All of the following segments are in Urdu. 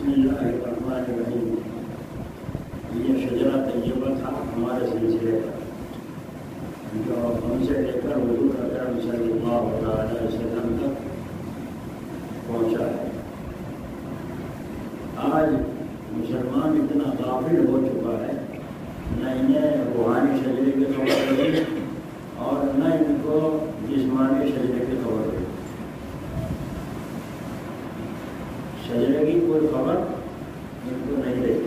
بسم اللہ الرحمن الرحیم. یہ شجرہ طیبہ تھا ہمارے سلسلے کا جو ہم سے لے کر حضور اکرم صلی اللہ علیہ وسلم تک پہنچا ہے. آج مسلمان اتنا غافل ہو چکا ہے، نہ انہیں روحانی شجرے کی خبر رہی اور نہ ان کو جسمانی شجرے کی خبر رہی. شجرے کی کوئی خبر ان کو نہیں رہی.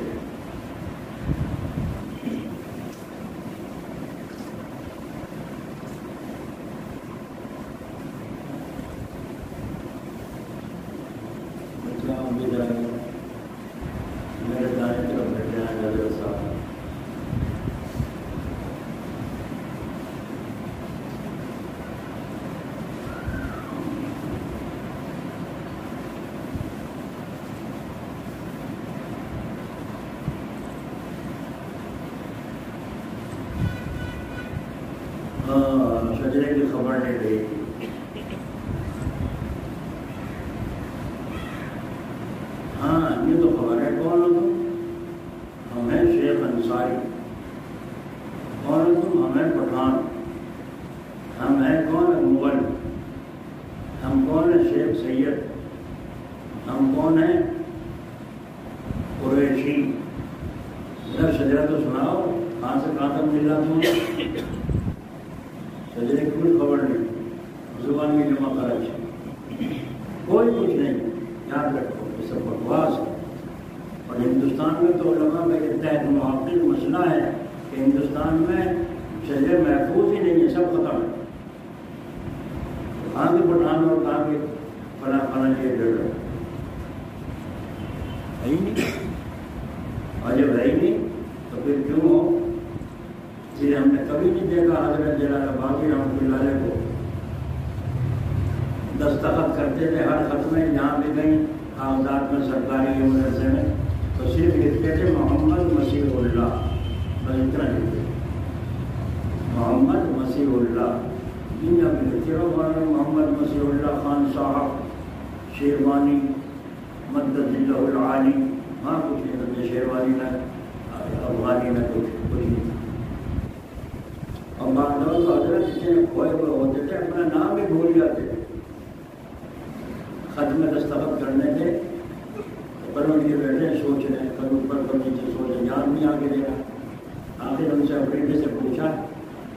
میرے دائیں طرف بیٹھے ہیں حضرت صاحب. شجرے کی خبر نہیں رہی. ہاں یہ تو خبر ہے. کون ہو تم؟ ہم ہیں شیخ انصاری. کون ہو تم؟ ہم ہیں پٹھان. ہم ہیں کون؟ مغل. ہم کون ہیں؟ شیخ سید. ہم کون ہیں؟ قریشی. ذرا شجرہ تو سناؤ، کہاں سے کہاں تک مل رہا تم؟ شجرے کی کوئی خبر نہیں. زبان میں جمع خرچ کوئی کچھ نہیں. یاد رکھو یہ سب بکواس ہے. اور ہندوستان میں تو علماء کا یہ تحت محقق مسئلہ ہے کہ ہندوستان میں شجرے محفوظ ہی نہیں ہے، سب ختم ہے. کہاں کے پٹھان اور کہاں کے فلاں فلاں یہ ڈر ہے ہی نہیں. اور جب ہے ہی نہیں تو پھر کیوں ہو؟ اس لیے ہم نے کبھی نہیں دیکھا حضرت جلال باقی رحمۃ اللہ علیہ کو دستخط کرتے تھے ہر خط میں جہاں بھی گئی کاغذات میں سرکاری مدرسے میں تو صرف لکھتے تھے محمد مسیح اللہ. بس اتنا لکھتے محمد مسیح اللہ. دنیا میں لکھتے رہو محمد مسیح اللہ خان صاحب شیروانی مدد اللہ العالی. وہاں کچھ نہیں کرتے شیروانی میں افغانی میں کچھ نہیں. اور بعض لوگ تو حضرت اتنے کھوئے ہوئے ہوتے تھے اپنا نام بھی بھول جاتے تھے. خط میں دستخط کرنے تھے پر ان کے بیٹھے سوچ رہے ہیں کل اوپر کل نیچے سوچ رہے جان نہیں آگے دے رہا. آخر ان سے اپنے سے پوچھا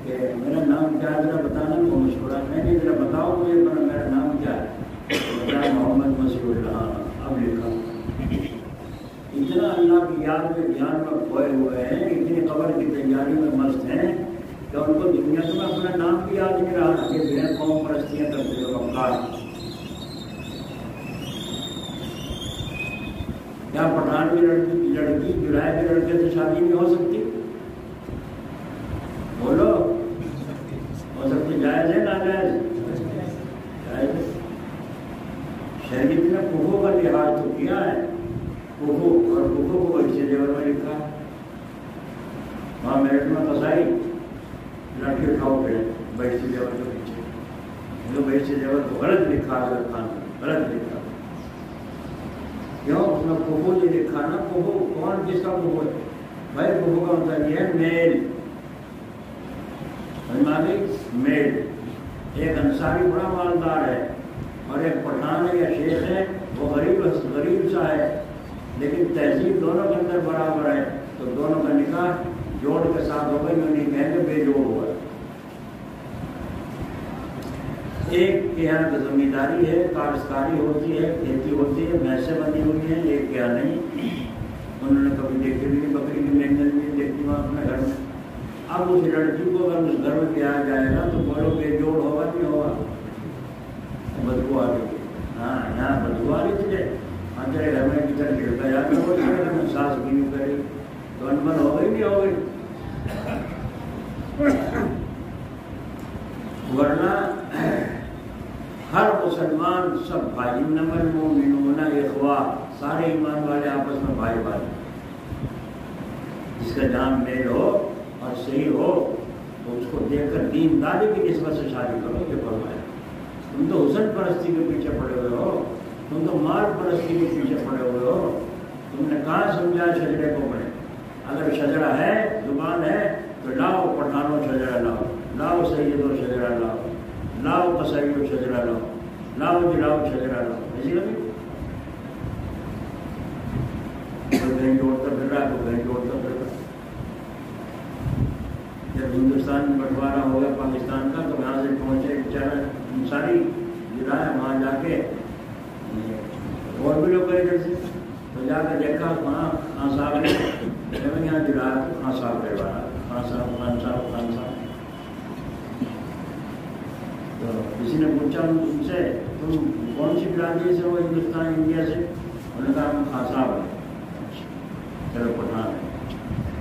کہ میرا نام کیا ہے ذرا بتانا. وہ مشورہ میں نہیں ذرا بتاؤ مجھے میرا نام کیا ہے. بتایا محمد مسیح اللہ. اب لکھا. اتنا اللہ کی یاد میں دھیان میں کھوئے ہوئے ہیں، اتنی قبر کی تیاری میں مست ہیں کہ ان کو دنیا میں اپنا نام بھی یاد نہیں رہا کہ بے قوم پرستیاں کرتے ہو افکار. کیا پٹھان کی لڑکی جرائے کے لڑکے سے شادی نہیں ہو سکتی؟ بولو ہو سکتی؟ جائز ہے ناجائز؟ جائز. شریعت نے پوکھوں کا لحاظ تو کیا ہے. پوکھو اور پوکھو کو بہت سے زیور میں لکھا ہے. وہاں میرٹ میں پھنسائی لڑکی اٹھاؤ پھر بہت سے زیور کے پیچھے جو بہت سے زیور کو غلط لکھا ہے. غلط لکھا کیوں؟ اس میں پوکھو جو لکھا نا پوکھو کون کس کا پوکھو ہے بھائی؟ پوکھو کا مطلب یہ ہے میل. میل. ایک انصاری بڑا مالدار ہے اور ایک پٹھان ہے یا شیخ ہے وہ غریب سا ہے لیکن تہذیب دونوں کے اندر برابر ہے تو دونوں کا نکاح جوڑ کے ساتھ ہوگا. جو نہیں کہیں گے بے جوڑ ہوا ہے. ایک کے یہاں زمینداری ہے، کاشتکاری ہوتی ہے، کھیتی ہوتی ہے، بھینسیں بندی ہوئی ہیں. ایک کے یہاں نہیں. انہوں نے کبھی دیکھی بھی نہیں بکری کی مینگن بھی دیکھتی وہاں اپنے گھر میں. اب اس لڑکی کو اگر اس گھر میں کیا جائے گا تو بولو بے جوڑ ہوگا نہیں ہوگا؟ بدبو آ گئی. ہاں یہاں بدبو آ رہی تجھے. ہاں تیرے گھر میں کدھر گرتا جا کر وہ گھر میں ساس بیوی کری تو انبن ہو گئی نہیں ہو گئی. ورنہ ہر مسلمان سب بھائی. انما المؤمنون اخوہ. سارے ایمان والے آپس میں بھائی بھائی. جس کا جان میل ہو اور صحیح ہو تو اس کو دیکھ کر دینداری کی نسبت سے شادی کرو. یہ فرمایا. تم تو حسن پرستی کے پیچھے پڑے ہوئے ہو، تم تو مال پرستی کے پیچھے پڑے ہوئے ہو. تم نے کہاں سمجھا شجرے کو پڑھے؟ اگر شجرا ہے زبان ہے تو لاؤ پٹھانوں شجرا لاؤ، لاؤ سید و شجرا لاؤ، لاؤ قصید و شجرا لاؤ، لاؤ جلاؤ شجرا لاؤ، ایسی لگی کوئی کہیں جوڑتا پھر رہا ہے، کوئی کہیں جوڑتا پھر رہا۔ جب ہندوستان میں بٹوارا ہو گیا پاکستان کا تو یہاں سے پہنچے بیچارہ ساری ضلع ہے، وہاں جا کے اور بھی لوگ گئے ادھر سے تو جا کے دیکھا وہاں خان صاحب نے یہاں ضلع خان صاحب رہا، خان صاحب خان صاحب خان صاحب۔ تو کسی نے پوچھا ان سے تم کون سی برادری سے ہو ہندوستان انڈیا سے؟ انہوں نے کہا ہم خان صاحب ہیں۔ چلو پٹھان ہے۔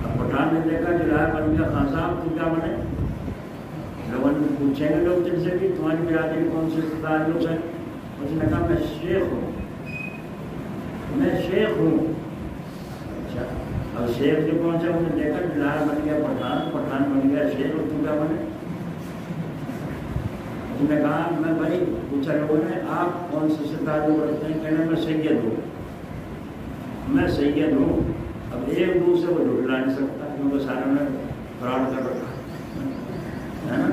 اب پٹھان نے دیکھا ضلع بن گیا خان صاحب، تم کیا بنے؟ لوگوں نے پوچھیں گے لوگ جن سے بھی تمہاری برادری کون سے تعلق ہے؟ اس نے کہا میں شیخ ہوں، میں شیخ ہوں۔ اچھا اب شیخ جو پہنچا انہوں نے دیکھا ضلع بن گیا پٹھان، پٹھان بن گیا شیخ، اور تم کیا بنے؟ اس نے کہا میں بھائی پوچھا لوگوں نے آپ کون سے تعلق رکھتے ہیں؟ کہنا میں سید ہوں، میں سید ہوں۔ اب ایک دوسرے کو جھٹلا نہیں سکتا کیونکہ سارے نے فراڈ کر رکھا ہے نا،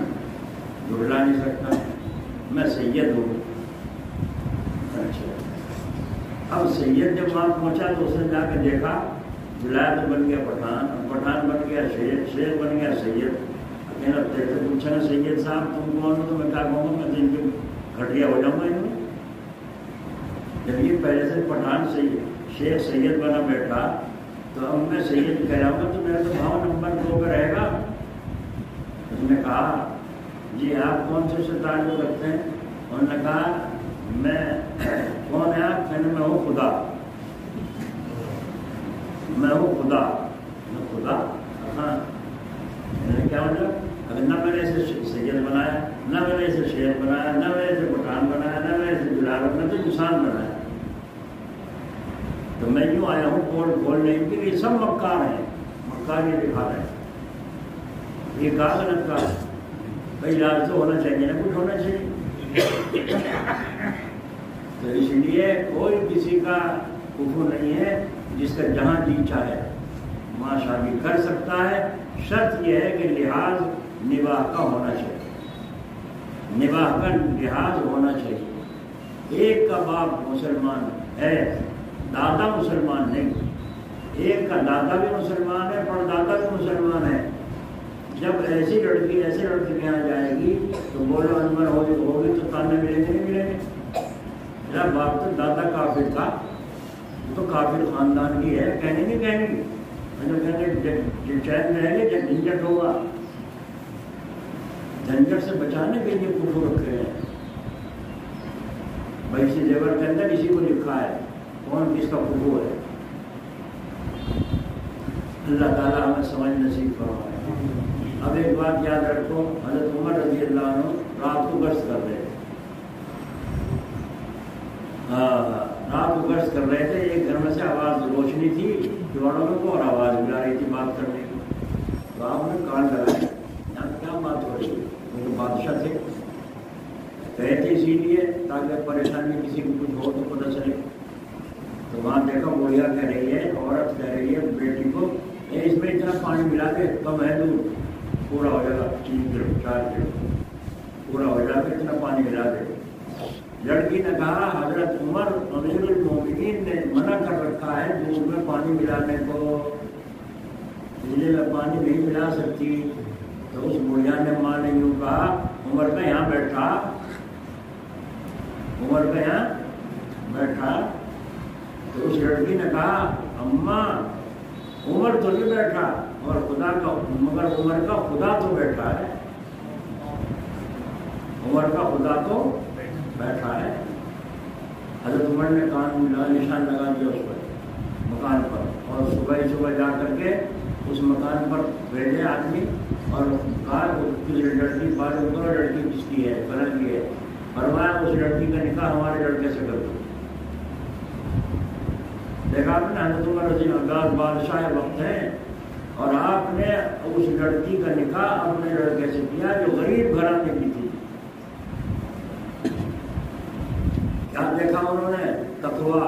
جھٹلا نہیں سکتا، میں سید ہوں۔ اچھا اب سید جب وہاں پہنچا تو اس نے جا کے دیکھا ولایت بن گیا پٹھان، پٹھان بن گیا شیخ، شیخ بن گیا سید۔ کہنا تیرے سے پوچھا نا سید صاحب تم کون ہو؟ تو میں کیا کہوں گا، میں دن کے گھٹیا ہو جاؤں گا انہوں۔ جب یہ پہلے سے پٹھان سید شیخ سید بنا بیٹھا تو اب میں سید کہہ رہا ہوں تو میرا تو بھاؤ نمبر 2 پہ رہے گا۔ اس نے کہا جی آپ کون سے تعلق رکھتے ہیں؟ انہوں نے کہا میں کون ہے آپ؟ کہنے میں ہوں خدا، میں ہوں خدا، میں خدا۔ ہاں کیا مطلب؟ اگر نہ میں نے اسے سید بنایا، نہ میں نے اسے شیخ بنایا، نہ میں نے اسے پٹھان بنایا، نہ میں نے اسے بلال بنایا، تو انسان بنایا۔ تو میں یوں آیا ہوں کھول کھولنے کے لیے، یہ سب مکار ہیں، مکار یہ دکھا رہے ہیں، یہ کہا غلط کہا بھائی لاز تو ہونا چاہیے نا، کچھ ہونا چاہیے۔ تو اس لیے کوئی کسی کا کفر نہیں ہے، جس کا جہاں جی چاہے وہاں شادی کر سکتا ہے، شرط یہ ہے کہ لحاظ نباہ کا ہونا چاہیے، نباہ کا لحاظ ہونا چاہیے۔ ایک کا باپ مسلمان ہے، دادا مسلمان نہیں، ایک کا دادا بھی مسلمان ہے، پردادا بھی مسلمان ہے۔ جب ایسی لڑکی کے یہاں جائے گی تو بولو انور ہوگی تو تانے ملیں گے نہیں ملیں گے؟ میرا باپ تو دادا کافر تھا، تو کافر خاندان کی ہے، کہنے نہیں کہیں گے، جب چین میں رہیں گے جب جھنجٹ ہوگا، جھنجٹ سے بچانے کے لیے کفر رکھے ہیں۔ بھائی سے زیور کے اندر اسی کو لکھا ہے کون کس کا کفر ہے۔ اللہ تعالیٰ ہمیں سمجھ نصیب فرمائے۔ اب ایک بات یاد رکھو، حضرت عمر رضی اللہ عنہ رات کو گشت کر رہے تھے، رات کو گشت کر رہے تھے، ایک گھر میں سے آواز روشنی تھی دیواروں میں کو اور آواز ملا رہی تھی بات کرنے کی، تو آپ نے کان لگائے یہاں کیا بات ہو رہی ہے، وہ تو بادشاہ تھے، گئے تھے اسی لیے تاکہ پریشانی کسی کو کچھ ہو تو پتہ چلے۔ تو وہاں دیکھا بوڑھیا کہہ رہی ہے، عورت کہہ رہی ہے بیٹی کو اس میں اتنا پانی ملا کے کم ہے دودھ پورا ہو جائے گا، 3 کلو 4 کلو پورا ہو جائے گا، اتنا پانی ملا دے۔ لڑکی نے کہا حضرت عمر امیر المومنین نے منع کر رکھا ہے دودھ میں پانی ملانے کو، بجلی میں پانی نہیں ملا سکتی۔ تو اس بڑھیا نے ماں نے یوں کہا عمر کا یہاں بیٹھا، عمر کا یہاں بیٹھا۔ تو اس لڑکی نے کہا اماں عمر تو نہیں بیٹھا اور خدا کا، مگر عمر کا خدا تو بیٹھا ہے، عمر کا خدا تو بیٹھا ہے۔ حضرت عمر نے کان میں نشان لگا دیا اس پر مکان پر، اور صبح جا کر کے اس مکان پر بھیجے آدمی اور کہا لڑکی فارغ کرو، لڑکی کس کی ہے، فلاں کی ہے، فرمایا اس لڑکی کا نکاح ہمارے لڑکے سے کر دو۔ دیکھا آپ نے حضرت عمر رضی اللہ بادشاہ وقت ہیں اور آپ نے اس لڑکی کا نکاح اپنے لڑکے سے کیا جو غریب گھرانے کی تھی۔ کیا دیکھا انہوں نے؟ تقویٰ،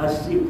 80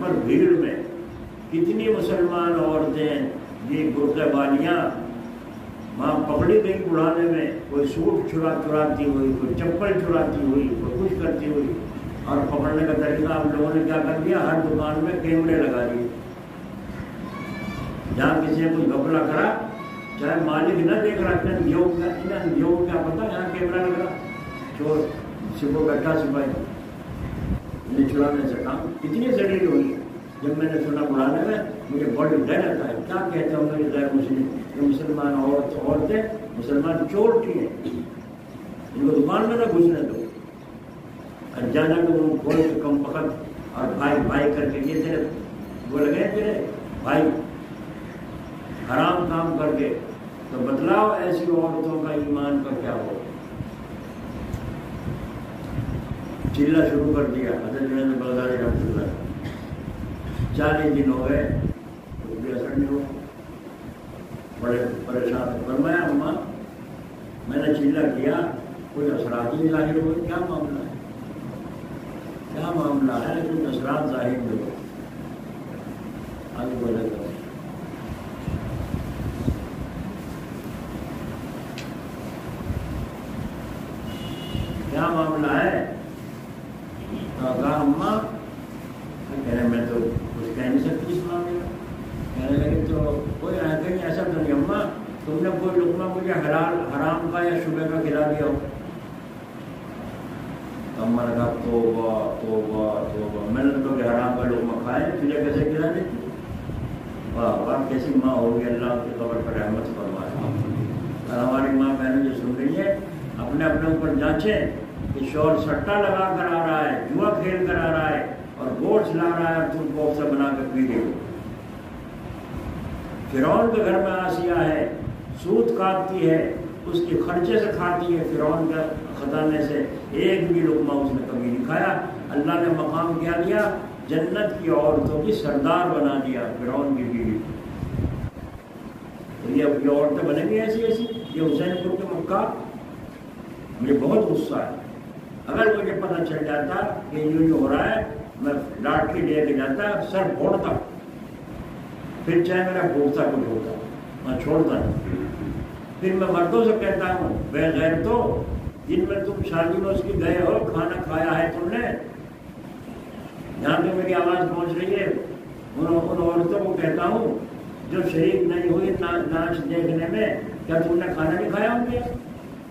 پر بھیڑ میں کتنی مسلمان عورتیں یہ برقع والیاں وہاں پکڑی گئی اڑانے میں، کوئی سوٹ چراتی ہوئی، کوئی چپل چراتی ہوئی، کوئی کچھ کرتی ہوئی. اور پکڑنے کا طریقہ آپ لوگوں نے کیا کر دیا، ہر دکان میں کیمرے لگا دیے. جہاں کسی نے کوئی گھپلا کرا، چاہے مالک نہ دیکھ رہا، کیا پتا یہاں کیمرہ لگ رہا، چور صبح بیٹھا سپاہی انہیں چرانے سے کام. کتنی ذلیل ہوئی. جب میں نے سنا اڑانے میں مجھے بڑی ڈر رہتا ہے، کیا کہتے ہوں گے غیر مسلم، یہ مسلمان عورتیں مسلمان چور کی ہیں، ان کو دکان میں نہ گھسنے دو. اچانک وہ کھول کے کم پکت اور بھائی کر کے یہ تیرے وہ لگے تیرے بھائی حرام کام کر کے، تو بتلاؤ ایسی عورتوں کا ایمان کا کیا ہو. چلنا شروع کر دیا حضرت جنید بغدادی رحمۃ اللہ. 40 دن ہو گئے، کچھ بھی اثر نہیں ہوا. بڑے پریشان. فرمایا اماں میں نے چلنا کیا، کوئی اثرات نہیں ظاہر ہوئے، کیا معاملہ ہے، کیا معاملہ ہے، کچھ اثرات ظاہر نہیں ہوئے. آگے بولے گا کیا معاملہ ہے. کہا اماں، کہنے میں تو کچھ کہہ نہیں سکتی اس معاملے میں. کہنے لگے تو کوئی کہیں ایسا تو نہیں اماں تم نے کوئی لقمہ مجھے حرام کا یا شبہ کا کھلا دیا ہو. تو اماں نے کہا توبہ توبہ توبہ، میں نے تو کہ حرام کا لقمہ کھائے، تجھے کیسے کھلا دیتی. واہ واہ کیسی ماں ہوگی، اللہ کی قبر پر رحمت فرمائے. اور ہماری ماں بہنیں جو سن رہی ہیں اپنے اوپر جانچیں کہ شوہر سٹا لگا کر آ رہا ہے، جوا کھیل کر آ رہا ہے اور گوشت لا رہا ہے اور تم گوشت سے بنا کر پی رہے ہو. فرعون کے گھر میں آسیہ ہے، سود کاٹتی ہے، اس کے خرچے سے کھاتی ہے، فرعون کے خزانے سے ایک بھی لقمہ اس نے کبھی نہیں کھایا. اللہ نے مقام کیا دیا، جنت کی عورتوں کی سردار بنا دیا فرعون کی بیوی. یہ عورتیں بنیں گی ایسی ایسی، یہ حسین پور کے مکہ. مجھے بہت غصہ ہے. اگر مجھے پتہ چل جاتا کہ یوں ہو رہا ہے، میں لاٹھی لے کے جاتا، سر پھوڑتا، پھر چاہے میرا پھوڑتا کچھ ہوتا، میں چھوڑتا نہیں. پھر میں مردوں سے کہتا ہوں بے غیر تو جن میں تم شادی میں اس کی گئے ہو، کھانا کھایا ہے تم نے، جہاں پہ میری آواز پہنچ رہی ہے، ان عورتوں کو کہتا ہوں جو شریک نہیں ہوئی ناچ دیکھنے میں، کیا تم نے کھانا نہیں کھایا ان کے؟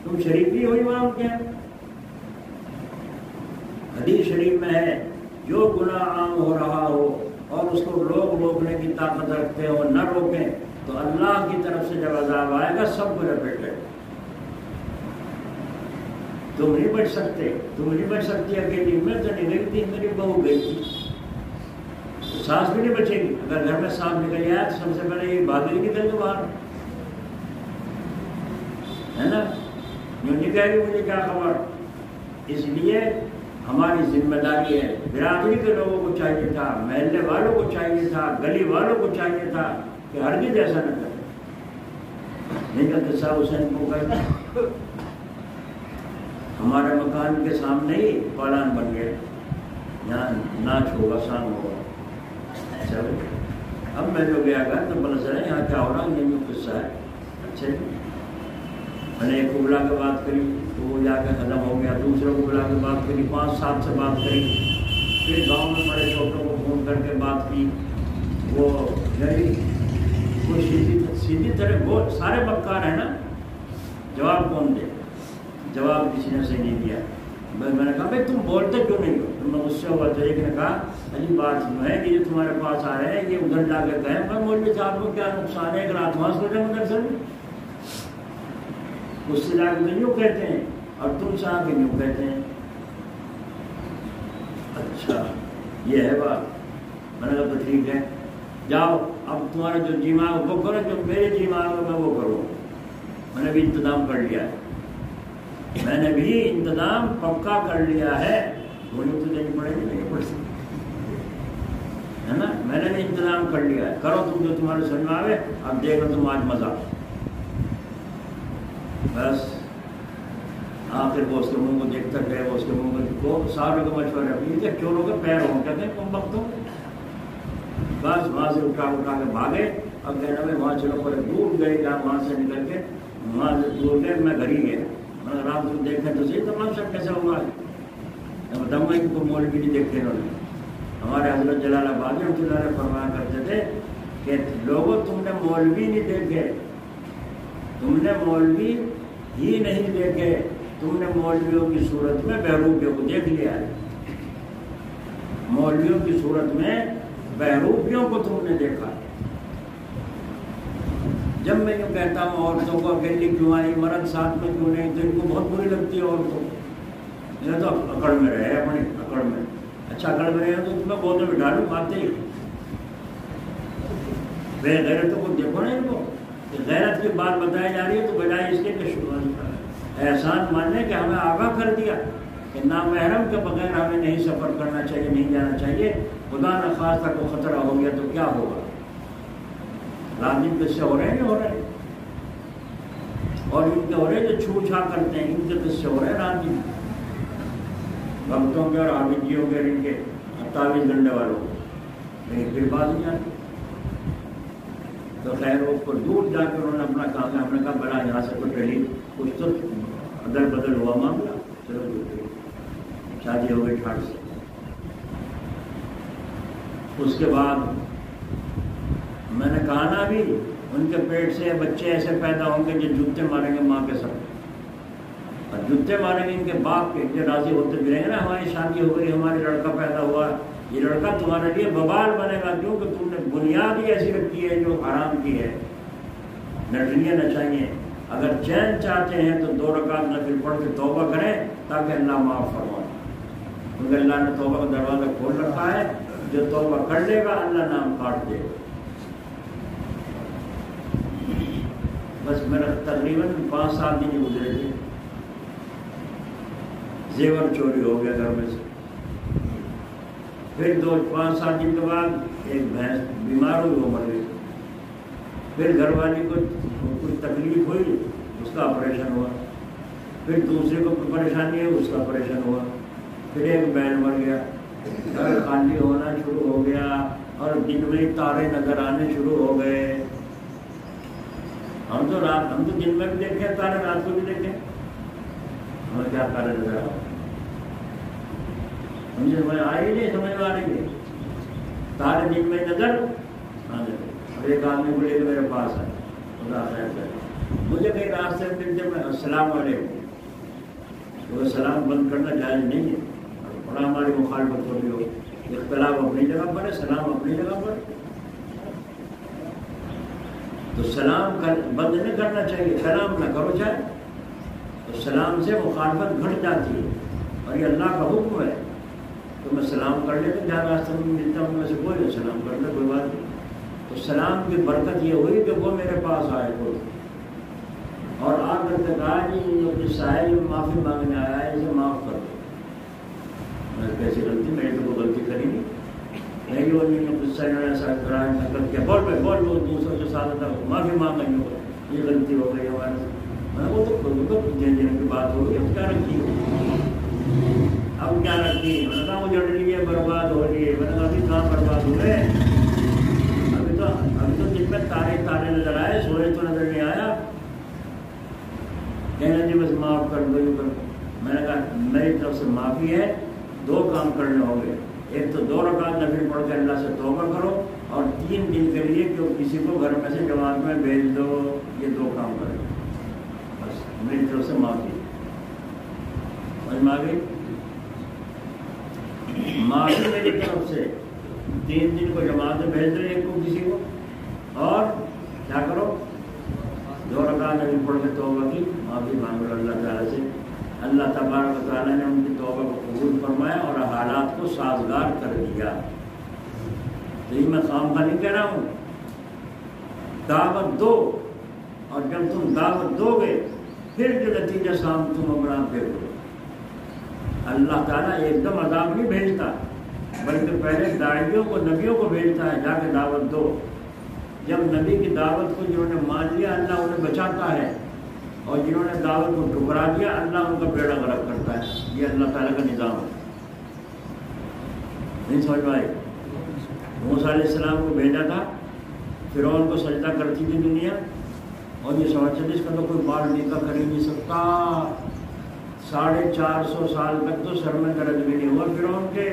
تم شریک نہیں ہوئی وہاں ان کے؟ حدیث شریف میں ہے جو گناہ عام ہو رہا ہو اور اس کو لوگ روکنے کی طاقت رکھتے ہو نہ روکیں، تو اللہ کی طرف سے جب عذاب آئے گا سب کو لپیٹ لے. تم نہیں بچ سکتے، تم نہیں بچ سکتی اکیلی. میں تو نہیں گئی تھی، میری بہو گئی تھی، سانس بھی نہیں بچے گی. اگر گھر میں سانپ نکل جائے تو سب سے پہلے یہ بھاگے گی دل کے باہر، ہے نا. یوں نہیں کہے گی مجھے کیا خبر. اس لیے ہماری ذمہ داری ہے. برادری کے لوگوں کو چاہیے تھا، محلے والوں کو چاہیے تھا، گلی والوں کو چاہیے تھا کہ ہرگز ایسا نہ کرے. نہیں کہ قصہ حسین کو کہتے ہمارے مکان کے سامنے ہی پالان بن گئے، یہاں ناچ ہوگا، شام ہوگا. چلو اب میں جو گیا گا تو پتہ چلا یہاں کیا ہو رہا، یہ جو قصہ ہے. اچھا میں نے ایک کو بلا کے بات کری تو وہ جا کے ختم ہو گیا. دوسرے کو بلا کے بات کری، 5-7 سے بات کری. پھر گاؤں میں بڑے چھوٹوں کو فون کر کے بات کی. وہ یعنی وہ سیدھی طرح وہ سارے مکار ہیں نا، جواب کون دے؟ جواب کسی نے صحیح نہیں دیا. میں نے کہا بھائی تم بولتے کیوں نہیں ہو؟ میں غصے ہوا تو ایک نے کہا عجیب بات یوں ہے کہ یہ تمہارے پاس آ رہے ہیں، یہ ادھر جا کے گئے. میں مولوی صاحب کو کیا نقصان ہے، ایک رات وہاں سو جائے مدرسے میں. اس سے جا کے یوں کہتے ہیں اور تم سے آ کے یوں کہتے ہیں. اچھا یہ ہے بات. میں نے کہا تو ٹھیک ہے، جاؤ اب تمہارا جو جیما وہ کرو، جو میرے جیما میں وہ کرو. میں نے بھی انتظام کر لیا ہے، میں نے بھی انتظام پکا کر لیا ہے. گولیوں تو دینی پڑے گی، نہیں پڑ سکتی ہے نا. میں نے بھی انتظام کر لیا ہے، کرو تم جو تمہارے سمجھ میں آوے. اب دیکھو تم آج مزہ. بس آخر کو اس کے منہ کو دیکھتا گئے، وہ اس کے منہ کو ساروں کے مشورے یہ کہ چوروں کے پیر ہوں، کہتے ہیں کم وقت ہو بس وہاں سے اٹھا کے بھاگے. اب کہنا میں وہاں چلو پر دور گئے, جہاں وہاں سے نکل کے وہاں سے دور گئے, میں گھر ہی گیا. رات کو دیکھیں تو صحیح تمام سب کیسا ہوا ہے. میں بتاؤں گا ان کو مولوی نہیں دیکھتے انہوں نے. ہمارے حضرت جلال آبادی رحمۃ اللہ علیہ فرمایا کرتے تھے کہ لوگوں تم نے مولوی نہیں دیکھے, تم نے مولوی ہی نہیں دیکھے, تم نے مولویوں کی صورت میں بہروپیوں کو دیکھ لیا ہے. مولویوں کی صورت میں بہروپیوں کو تم نے دیکھا. جب میں یوں کہتا ہوں عورتوں کو اکیلی کیوں آئی, مرد ساتھ میں کیوں نہیں, تو ان کو بہت بری لگتی ہے عورتوں. یہ تو اکڑ میں رہے, اپنی اکڑ میں. اچھا اکڑ میں رہے تو تمہیں بہت بٹھا لوں آتے ہی. بے غیرتوں کو دیکھو نا, ان کو غیرت کی بات بتائی جا رہی ہے تو بجائے اس کے کہ احسان ماننے کہ ہمیں آگاہ کر دیا کہ نامحرم کے بغیر ہمیں نہیں سفر کرنا چاہیے, نہیں جانا چاہیے. خدا نخواستہ کو خطرہ ہو گیا تو کیا ہوگا. لازم کس سے ہو رہے ہیں, نہیں ہو رہے, اور ان کے ہو رہے جو چھو چھا کرتے ہیں ان کے کس سے ہو رہے ہیں لازم, بھکتوں کے اور حافظیوں کے, ان کے تعویذ گنڈے والوں. لیکن پھر بات نہیں آتی. تو خیر اس کو دور جا کے انہوں نے اپنا کام ہے, ہم نے کہا بڑا یہاں سے کوئی ٹھہری, کچھ تو ادل بدل ہوا معاملہ, چلو شادی ہو گئی ٹھاٹ سے. اس کے بعد میں نے کہا نا ابھی ان کے پیٹ سے بچے ایسے پیدا ہوں گے جو جوتے ماریں گے ماں کے سب, اور جوتے ماریں گے ان کے باپ کے, جو راضی ہوتے پھریں گے نا ہماری شادی ہو گئی, ہمارے لڑکا پیدا ہوا, یہ لڑکا تمہارے لیے ببال بنے گا, کیونکہ تم نے بنیاد ہی ایسی رکھی ہے جو حرام کی ہے. نٹریاں نچائیے. اگر چین چاہتے ہیں تو 2 رکعت نفل پڑھ کے توبہ کریں تاکہ اللہ معاف فرمائے, کیونکہ اللہ نے توبہ کا دروازہ کھول رکھا ہے. جو توبہ کر لے گا اللہ نام کاٹ دے گا. بس میرا تقریباً 5-7 دن گزرے تھے, زیور چوری ہو گیا گھر میں سے. پھر 5-7 دن کے بعد ایک بھینس بیمار ہوئی, وہ مر گئی. پھر گھر والی کو کچھ تکلیف ہوئی, اس کا آپریشن ہوا. پھر دوسرے کو پریشانی ہے, اس کا آپریشن ہوا. پھر ایک بیل مر گیا, گھر خالی ہونا شروع ہو گیا, اور دن میں تارے نظر آنے شروع ہو گئے. ہم تو دن میں بھی دیکھیں تارے, رات کو بھی دیکھیں, ہمیں کیا تارے نظر آ مجھے سمجھ آئی نہیں, سمجھ میں آ رہی ہے. تارے دن میں نظر آنے, اور ایک آدمی بولے کہ میرے پاس ہے, خدا خیر کرے. مجھے کہیں راستے میں ملتے میں السلام علیکم, تو سلام بند کرنا جائز نہیں ہے. اور ہماری مخالفت ہو رہی ہو, اختلاف اپنی جگہ پر ہے, سلام اپنی جگہ پر. تو سلام بند نہیں کرنا چاہیے, سلام نہ کرو چاہے, تو سلام سے مخالفت گھٹ جاتی ہے, اور یہ اللہ کا حکم ہے. تو میں سلام کر لیتا, جہاں راستے میں ملتا ہوں میں سے کوئی سلام کر لے, کوئی بات نہیں. تو سلام کی برکت یہ ہوئی کہ وہ میرے پاس آئے کوئی, اور آ کر کے کہا جی اپنی ساحل معافی مانگنے آیا ہے, اسے معاف کر دو. میں کیسی غلطی, میں نے تو کوئی غلطی کری نہیں. نہیں وہ غصہ ایسا کیا, بول دوسروں کے ساتھ معافی مانگ رہی ہو, یہ غلطی ہو گئی ہمارے سے. میں وہ تو جن کی بات ہو گئی, اب کیا رکھی ہو, اب کیا رکھی. میں نے کہا وہ جڑ لیے, برباد ہو لیے. میں نے کہا ابھی کہاں برباد ہوئے, ابھی تو دن میں تارے نظر آئے, سورج تو نظر نہیں آیا. کہنے جی بس معاف کر دو, یوں کر دو. میں نے کہا میری طرف سے معافی ہے, 2 کام کرنے ہوں گے. ایک تو 2 رکعت نفل پڑھ کے اللہ سے توبہ کرو, اور 3 دن کے لیے کہ کسی کو گھر میں سے جماعت میں بھیج دو. یہ 2 کام کرے, بس میری طرف سے معافی. سمجھ میں آ گئی. معافی میری طرف سے, 3 دن کو جماعت میں بھیج دو ایک کو کسی کو, اور کیا کرو 2 رکعت نفل پڑھ کے توبہ کی, معافی مانگو اللہ تعالیٰ سے. اللہ تبارک و تعالیٰ نے ان کی توبہ کو قبول فرمایا اور حالات کو سازگار کر دیا. تو یہ میں خام خواہ نہیں کہہ رہا ہوں. دعوت دو, اور جب تم دعوت دو گے پھر جو نتیجہ سام تم اپنا دیکھو. اللہ تعالیٰ ایک دم عذاب نہیں بھیجتا, بلکہ پہلے داعیوں کو, نبیوں کو بھیجتا ہے, جا کے دعوت دو. جب نبی کی دعوت کو جنہوں نے مان لیا اللہ انہیں بچاتا ہے, اور جنہوں نے دعوت کو ٹھکرا دیا اللہ ان کا بیڑا غرق کرتا ہے. یہ اللہ تعالیٰ کا نظام ہے. نہیں سمجھ میں آئی؟ موسیٰ علیہ السلام کو بھیجا تھا، فرعون کو سجدہ کرتی تھی دنیا، اور یہ سمجھتے تھے اس کا تو کوئی بال نیکا کر ہی نہیں سکتا۔ 450 سال تک تو سر میں درد بھی نہیں ہوا فرعون کے،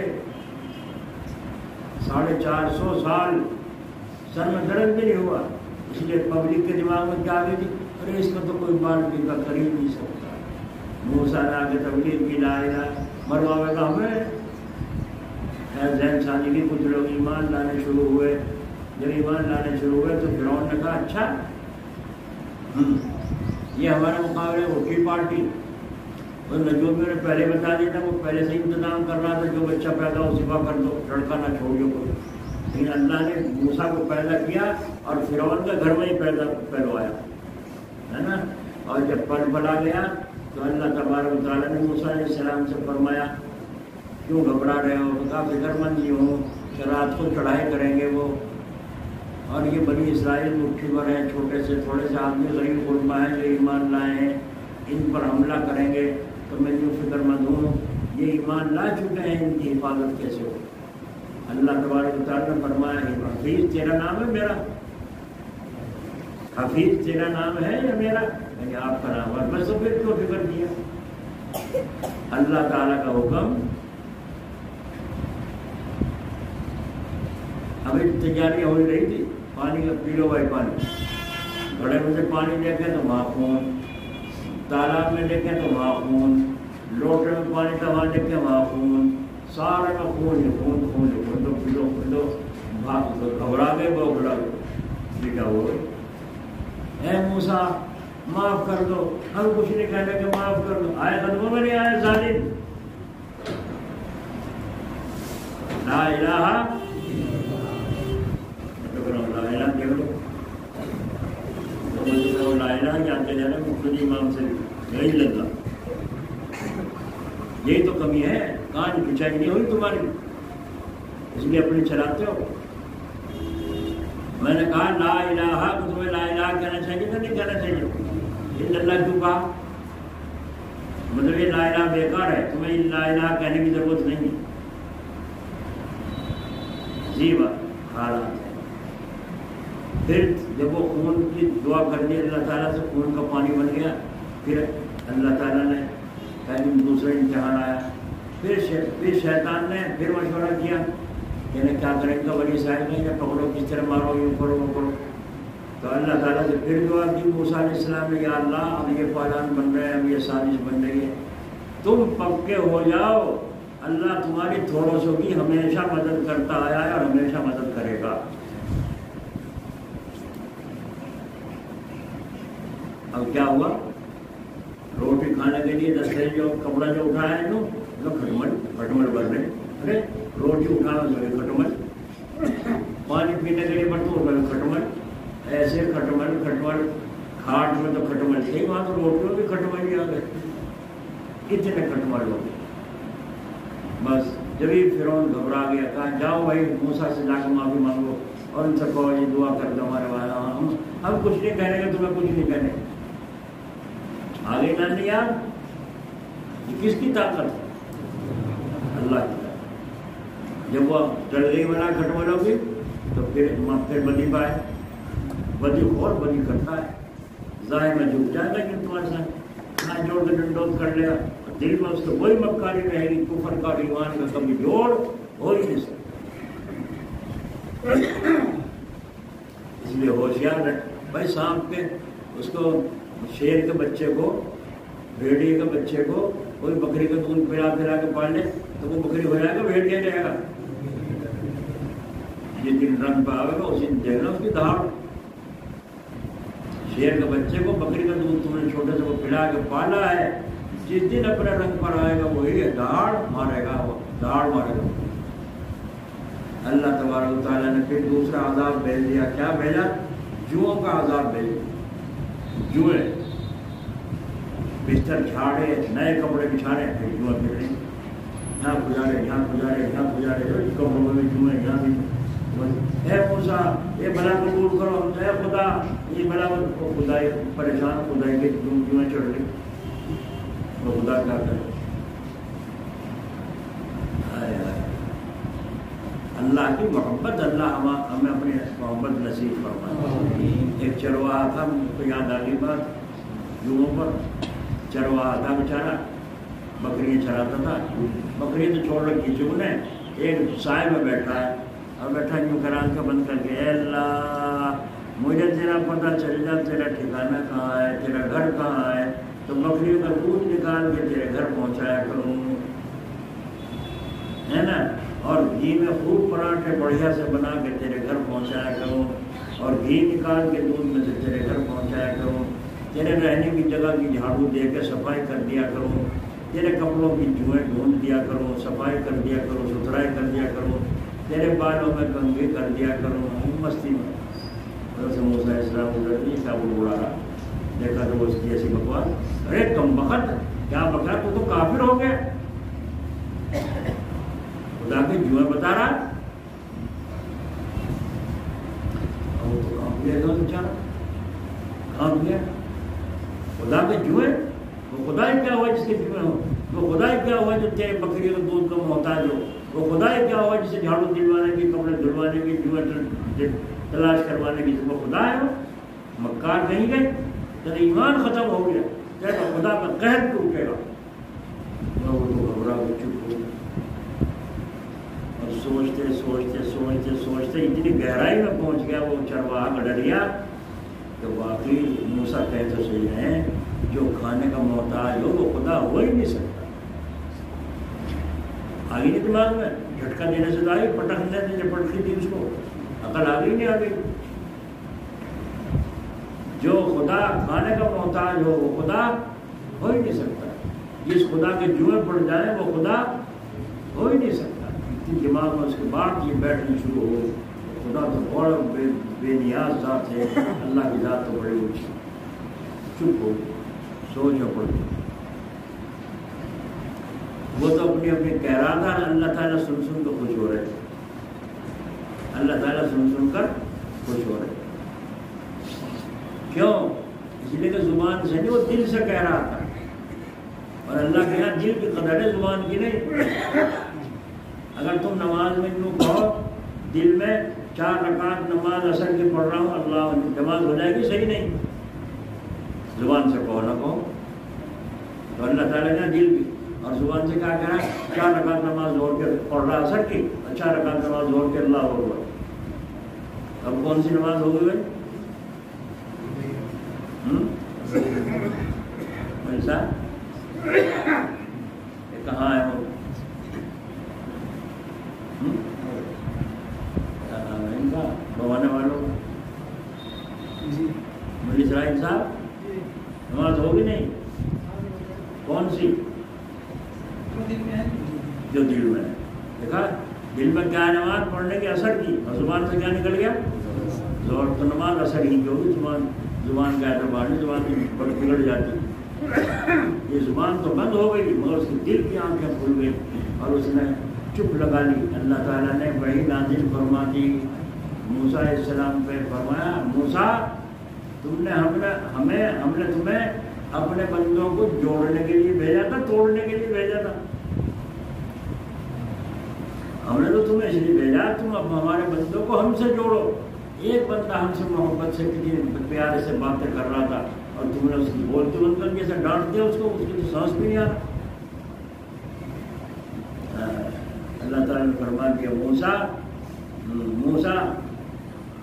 450 سال سر میں درد بھی نہیں ہوا۔ اس لیے پبلک کے دماغ میں کیا آ گئی تھی، ارے اس کا تو کوئی بال نیکا کر ہی نہیں سکتا۔ موسیٰ نے آگے تبلیغ کی، لا الہ مرواوے گا ہمیں، ذہن سازی کی، کچھ لوگ ایمان لانے شروع ہوئے۔ جب ایمان لانے شروع ہوئے تو فرعون نے کہا اچھا یہ ہمارے مقابلے وکیل پارٹی، اور جو میں نے پہلے بتا دیا تھا وہ پہلے سے انتظام کر رہا تھا، جو بچہ پیدا ہو ذبح کر دو، لڑکا نہ چھوڑیو کوئی۔ لیکن اللہ نے موسیٰ کو پیدا کیا اور فرعون کا گھر میں ہی پہلوایا ہے نا۔ اور جب پلا گیا تو اللہ تبارک و تعالیٰ نے موسیٰ علیہ السلام سے فرمایا کیوں گھبرا رہے ہو؟ کہا فکر مند ہی ہوں کہ رات کو چڑھائی کریں گے وہ، اور یہ بنی اسرائیل مٹھی بھر ہیں، چھوٹے سے تھوڑے سے آدمی غریب غربا ہیں جو ایمان لائے ہیں، ان پر حملہ کریں گے تو میں جو فکر مند ہوں یہ ایمان لا چکے ہیں، ان کی حفاظت کیسے ہو؟ اللہ تبارک و تعالیٰ نے فرمایا حفیظ تیرا نام ہے میرا، حفیظ تیرا نام ہے یا میرا؟ یعنی آپ کا نام ہے، بس تو پھر کیوں فکر کیا؟ اللہ تعالیٰ کا حکم۔ ابھی تیاریاں ہو رہی تھی، پانی کا پی لو بھائی پانی، گھڑے میں سے پانی دیکھیں تو وہاں خون، تالاب میں دیکھیں تو وہاں خون، لوٹے میں پانی تھا وہاں دیکھیں وہاں خون، سارے میں خون ہی خون، خون ہی خون، تو پی لو بھاگ گھبرا گئے بوگھڑا گئے، بیٹا ہو اے موسیٰ معاف کر دو، ہم کچھ نہیں کہنے کہ معاف کر دو، آئے قدموں میں نہیں آئے ظالم، لا الہ لا الہ جانتے جانا خود امام سے نہیں لگا۔ یہی تو کمی ہے، کان کھچائی نہیں ہوئی تمہاری، اس لیے اپنی چلاتے ہو۔ میں نے کہا لا الہ تو تمہیں لا الہ کہنا چاہیے کہ نہیں کہنا چاہیے؟ الا اللہ کیوں کہا؟ مطلب یہ لا الہ بیکار ہے، تمہیں لا الہ کہنے کی ضرورت نہیں ہے۔ عجیب حالات ہے۔ پھر جب وہ خون کی دعا کر دی اللہ تعالیٰ سے، خون کا پانی بن گیا، پھر اللہ تعالیٰ نے پہلے دوسرا امتحان آیا، پھر شیطان نے پھر مشورہ کیا کہ کیا کریں گا، بڑی صاحب نے پکڑو، کس طرح مارو، یوں کرو وہ کرو۔ تو اللہ تعالیٰ سے پھر دعا کی موسیٰ علیہ السلام نے، یا اللہ اب یہ پالان بن رہے ہیں، اب یہ سازش بن رہی ہے، تم پکے ہو جاؤ، اللہ تمہاری تھوڑوں سو کی ہمیشہ مدد کرتا آیا ہے اور ہمیشہ مدد کرے گا۔ اب کیا ہوا؟ روٹی کھانے کے لیے دستے جو کپڑا جو اٹھایا ہے کھٹمل بھر رہے، ارے روٹی اٹھانا جو کھٹمل، پانی پینے کے لیے برتن کھٹمل، ایسے کھٹمل کھاٹ میں تو کھٹمل تھے، وہاں تو روٹیوں بھی کھٹمل ہی آ گئے، اتنے کھٹمل ہو گئے۔ بس جب ہی فرعون گھبرا گیا، کہا جاؤ بھائی موسیٰ سے جا کے معافی مانگو اور ان سے کہو یہ دعا کر دو ہمارے وہاں، ہم کچھ نہیں کہنے گے، تمہیں کچھ نہیں کہنے۔ آگے نہ نہیں یار، یہ کس کی طاقت ہے؟ اللہ کی طاقت۔ جب وہ ڈل گئی بنا کھٹمل ہوگی تو پھر بدی پائے، بدی اور بدی کرتا ہے، ظاہر میں جھک جائے گا، لیکن تمہارے ساتھ ہاں جوڑ کے ڈنڈوت کر لیا، دل میں اس کو وہی مکاری رہے گی، کفر کا اور ایمان کا کبھی جوڑ ہو ہی نہیں سکتا۔ اس لیے ہوشیار رہے بھائی، سانپ کے اس کو، شیر کے بچے کو، بھیڑیے کے بچے کو کوئی بکری کا دودھ پلا کے پال لے تو وہ بکری ہو جائے گا، بھیڑیا جائے گا، جس دن رنگ پہ آئے گا اسی دن جائے گا اس کی دھاڑ۔ شیر کے بچے کو بکری کا دودھ تم نے چھوٹے سے وہ پلا کے پالا ہے، جس دن اپنے رنگ پر آئے گا وہی دھاڑ مارے گا، وہ دھاڑ مارے گا۔ اللہ تبارک و تعالیٰ نے پھر دوسرا عذاب بھیج دیا، کیا بھیجا؟ جوؤں کا عذاب بھیجا۔ جوئے بستر جھاڑے، نئے کپڑے بچھاڑے، پھر جوئیں پھر رہے، یہاں گزارے، یہاں گزارے، یہاں گزارے، کپڑوں میں بھی جوئیں، یہاں بھی۔ اے موسیٰ یہ بلا کو دور کرو، اے خدا یہ بلا کو، خدائی پریشان، خدائی کے جوئیں چڑھ گئی، وہ خدا کیا کرے؟ اللہ کی محبت، اللہ ہمیں اپنی محبت نصیب فرمائے۔ ایک چرواہا تھا، مجھ کو یاد آ گئی بات، جمعوں پر چرواہا تھا بیچارہ، بکریاں چراتا تھا، بکریاں تو چھوڑ رکھی تھی انہیں، ایک سائے میں بیٹھا ہے اور بیٹھا یوں کران کا بند کر کے، اے اللہ مجھے تیرا پتہ چل جا تیرا ٹھکانہ کہاں ہے، تیرا گھر کہاں ہے، تو بکریوں کا دودھ نکال کے تیرے گھر پہنچایا کروں، ہے نا، اور گھی میں خوب پراٹھے بڑھیا سے بنا کے تیرے گھر پہنچایا کروں، اور گھی نکال کے دودھ میں سے تیرے گھر پہنچایا کروں، تیرے رہنے کی جگہ کی جھاڑو دے کے صفائی کر دیا کروں، تیرے کپڑوں کی جوئیں ڈھونڈ دیا کروں، صفائی کر دیا کروں، ستھرائی کر دیا کروں، تیرے بالوں میں کنگھی کر دیا کروں، مستی میں۔ حضرت موسیٰ علیہ السلام ادھر نہیں کیا وہ اڑا رہا، دیکھا تو اس کی ایسی بکواس، ارے کم بخت کیا بکرا، تو کافر ہو گیا، خدا کے جوئیں بتا رہا، وہ تو کام گیا تھا بیچارہ، کام گیا، خدا کے جوئیں، وہ خدا ہی کیا ہوا جس کے جوئیں ہو، وہ خدا ہی کیا ہوا جو تیرے بکری کے دودھ کا محتاج ہو، وہ خدا ہی کیا ہوا جسے جھاڑو دلوانے کی، کپڑے دھلوانے کی، جوئیں تلاش کروانے کی، وہ خدا ہے، وہ مکار کہیں گئے، تیرا ایمان ختم ہو گیا، تیرا خدا کا قہر ٹوٹے گا، وہ تو گھبرا کے چپ ہو، اور سوچتے سوچتے سوچتے سوچتے اتنی گہرائی میں پہنچ گیا وہ چرواہا گڈریا کہ واقعی موسیٰ کہہ تو صحیح ہے، جو کھانے کا محتاج ہو وہ خدا ہو ہی نہیں سکتا۔ آگے نہیں دماغ میں، جھٹکا دینے سے تو آئی، پٹکنے سے پٹکی تھی اس کو، عقل آ گئی نہیں آ گئی۔ جو خدا کھانے کا محتاج ہو وہ خدا ہو ہی نہیں سکتا، جس خدا کے جوئیں پڑ جائیں وہ خدا ہو ہی نہیں سکتا۔ اتنی دماغ میں اس کے بعد یہ بیٹھنا شروع ہو، خدا تو بڑا بے نیاز ذات ہے، اللہ کی ذات تو بڑی اونچی، چپ ہو، سوچو پڑ، وہ تو اپنی اپنی کہہ رہا تھا، اللہ تعالیٰ سن سن کر خوش ہو رہے تھے، اللہ تعالیٰ سن سن کر خوش ہو رہے تھے، کیوں؟ اس لیے کہ زبان سے نہیں، وہ دل سے کہہ رہا تھا، اور اللہ کے یہاں دل کی قدر ہے، زبان کی نہیں۔ اگر تم نماز میں یوں کہو دل میں 4 رکعت نماز عصر کی پڑھ رہا ہوں، اللہ نماز ہو جائے گی، صحیح نہیں، زبان سے کہو نہ کہو، تو اللہ تعالیٰ نے دل کی، اور زبان سے کیا کہہ رہا ہے، 4 رکعت نماز زور کے پڑھ رہا عصر کی، 4 رکعت نماز زور کے اللہ اکبر، اب کون سی نماز ہوگی بھائی؟ ایسا کہاں ہے وہ؟ ان کا بوانے والوں کا ملی اسرائیل صاحب نماز ہوگی نہیں، کون سی؟ جو دل میں ہے، دیکھا دل میں کیا نماز پڑھنے کی اثر کی، اور زبان سے کیا نکل گیا زور، تو نماز اثر ہی کی ہوگی، زبان کا اعتبار نہیں، زبان کی بگڑ جاتی، یہ زبان تو بند ہو گئی مگر اس کی دل کی آنکھیں کھل گئی اور اس نے چپ لگا لی۔ اللہ تعالیٰ نے وحی نازل فرما دی موسیٰ علیہ السلام پہ، فرمایا موسیٰ ہم نے تمہیں اپنے بندوں کو جوڑنے کے لیے بھیجا تھا، توڑنے کے لیے بھیجا تھا، ہم نے تو تمہیں اس لیے بھیجا تم اب ہمارے بندوں کو ہم سے جوڑو۔ ایک بندہ ہم سے محبت سے کتنی پیارے سے باتیں کر رہا تھا اور تم نے اس کی بولتے بند کر کے ایسے ڈانٹ دیا اس کو، اس کی تو سانس بھی نہیں آ رہا۔ اللہ تعالیٰ نے فرما دیا موسیٰ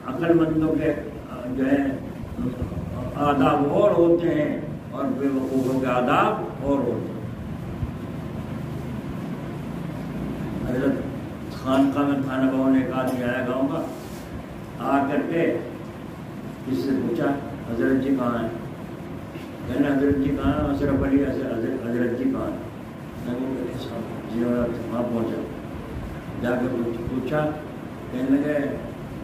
عقل مندوں کے جو ہے آداب اور ہوتے ہیں اور بے وقوفوں کے آداب اور ہوتے ہیں۔ حضرت خانقاہ میں کھانا بنانے ایک آدمی آیا گاؤں کا، آ کر کے کسی سے پوچھا حضرت جی کہاں ہیں؟ کہنے حضرت جی کہاں ہیں؟ اشرف علی حضرت جی کہاں ہیں؟ جی وہاں پہنچا، جا کے پوچھا، کہنے لگے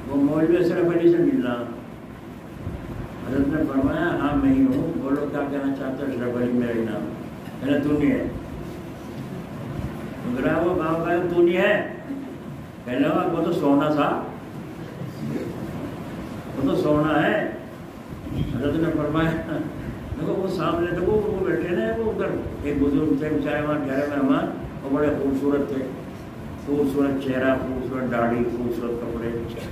وہ مولوی اشرف علی سے ملنا۔ حضرت نے فرمایا ہاں میں ہی ہوں، بولو کیا کہنا چاہتے ہو؟ اشرف علی میرا ہی نام۔ کہنا تو نہیں ہے؟ وہ گاؤں کا تو نہیں ہے؟ کہنے لگا وہ تو سونا تھا، وہ تو سونا ہے۔ حضرت نے فرمایا دیکھو وہ سامنے تھے، وہ بیٹھے نا، وہ ادھر ایک بزرگ تھے بیچارے وہاں ٹھہرے مہمان، وہ بڑے خوبصورت تھے، خوبصورت چہرہ، خوبصورت داڑھی، خوبصورت کپڑے.